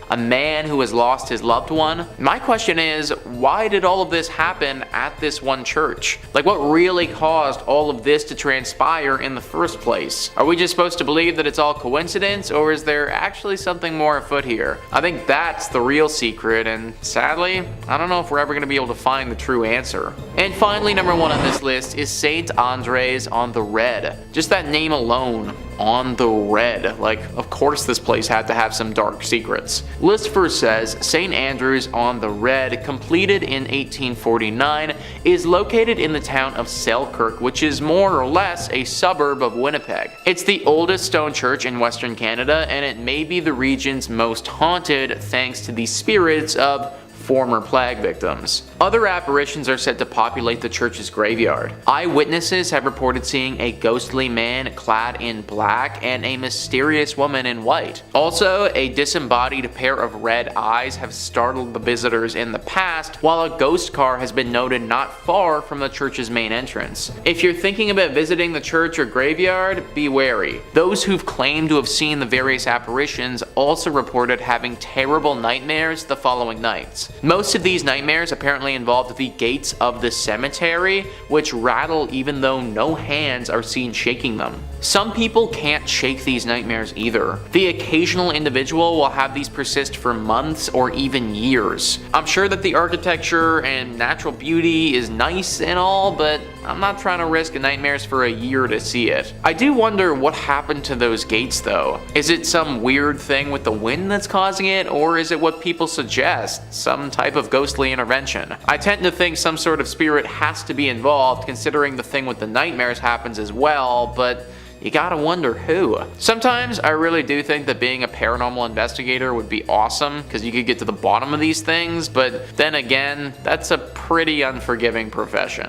a man who has lost his loved one. My question is, why did all of this happen at this one church? Like, what really caused all of this to transpire in the first place? Are we just supposed to believe that it's all coincidence, or is there actually something more afoot here? I think that's the real secret, and sadly, I don't know if we're ever going to be able to find the true answer. And finally, number 1 on this list is St. Andres on the Red. Just that name alone on the Red. Like, of course this place had to have some dark secrets. List first says St. Andrew's on the Red, completed in 1849, is located in the town of Selkirk, which is more or less a suburb of Winnipeg. It's the oldest stone church in Western Canada, and it may be the region's most haunted thanks to the spirits of former plague victims. Other apparitions are said to populate the church's graveyard. Eyewitnesses have reported seeing a ghostly man clad in black and a mysterious woman in white. Also, a disembodied pair of red eyes have startled the visitors in the past, while a ghost car has been noted not far from the church's main entrance. If you're thinking about visiting the church or graveyard, be wary. Those who've claimed to have seen the various apparitions also reported having terrible nightmares the following nights. Most of these nightmares apparently involved the gates of the cemetery, which rattle even though no hands are seen shaking them. Some people can't shake these nightmares either. The occasional individual will have these persist for months or even years. I'm sure that the architecture and natural beauty is nice and all, but I'm not trying to risk nightmares for a year to see it. I do wonder what happened to those gates though. Is it some weird thing with the wind that's causing it, or is it what people suggest, some type of ghostly intervention? I tend to think some sort of spirit has to be involved, considering the thing with the nightmares happens as well, but you gotta wonder who. Sometimes I really do think that being a paranormal investigator would be awesome, because you could get to the bottom of these things, but then again, that's a pretty unforgiving profession.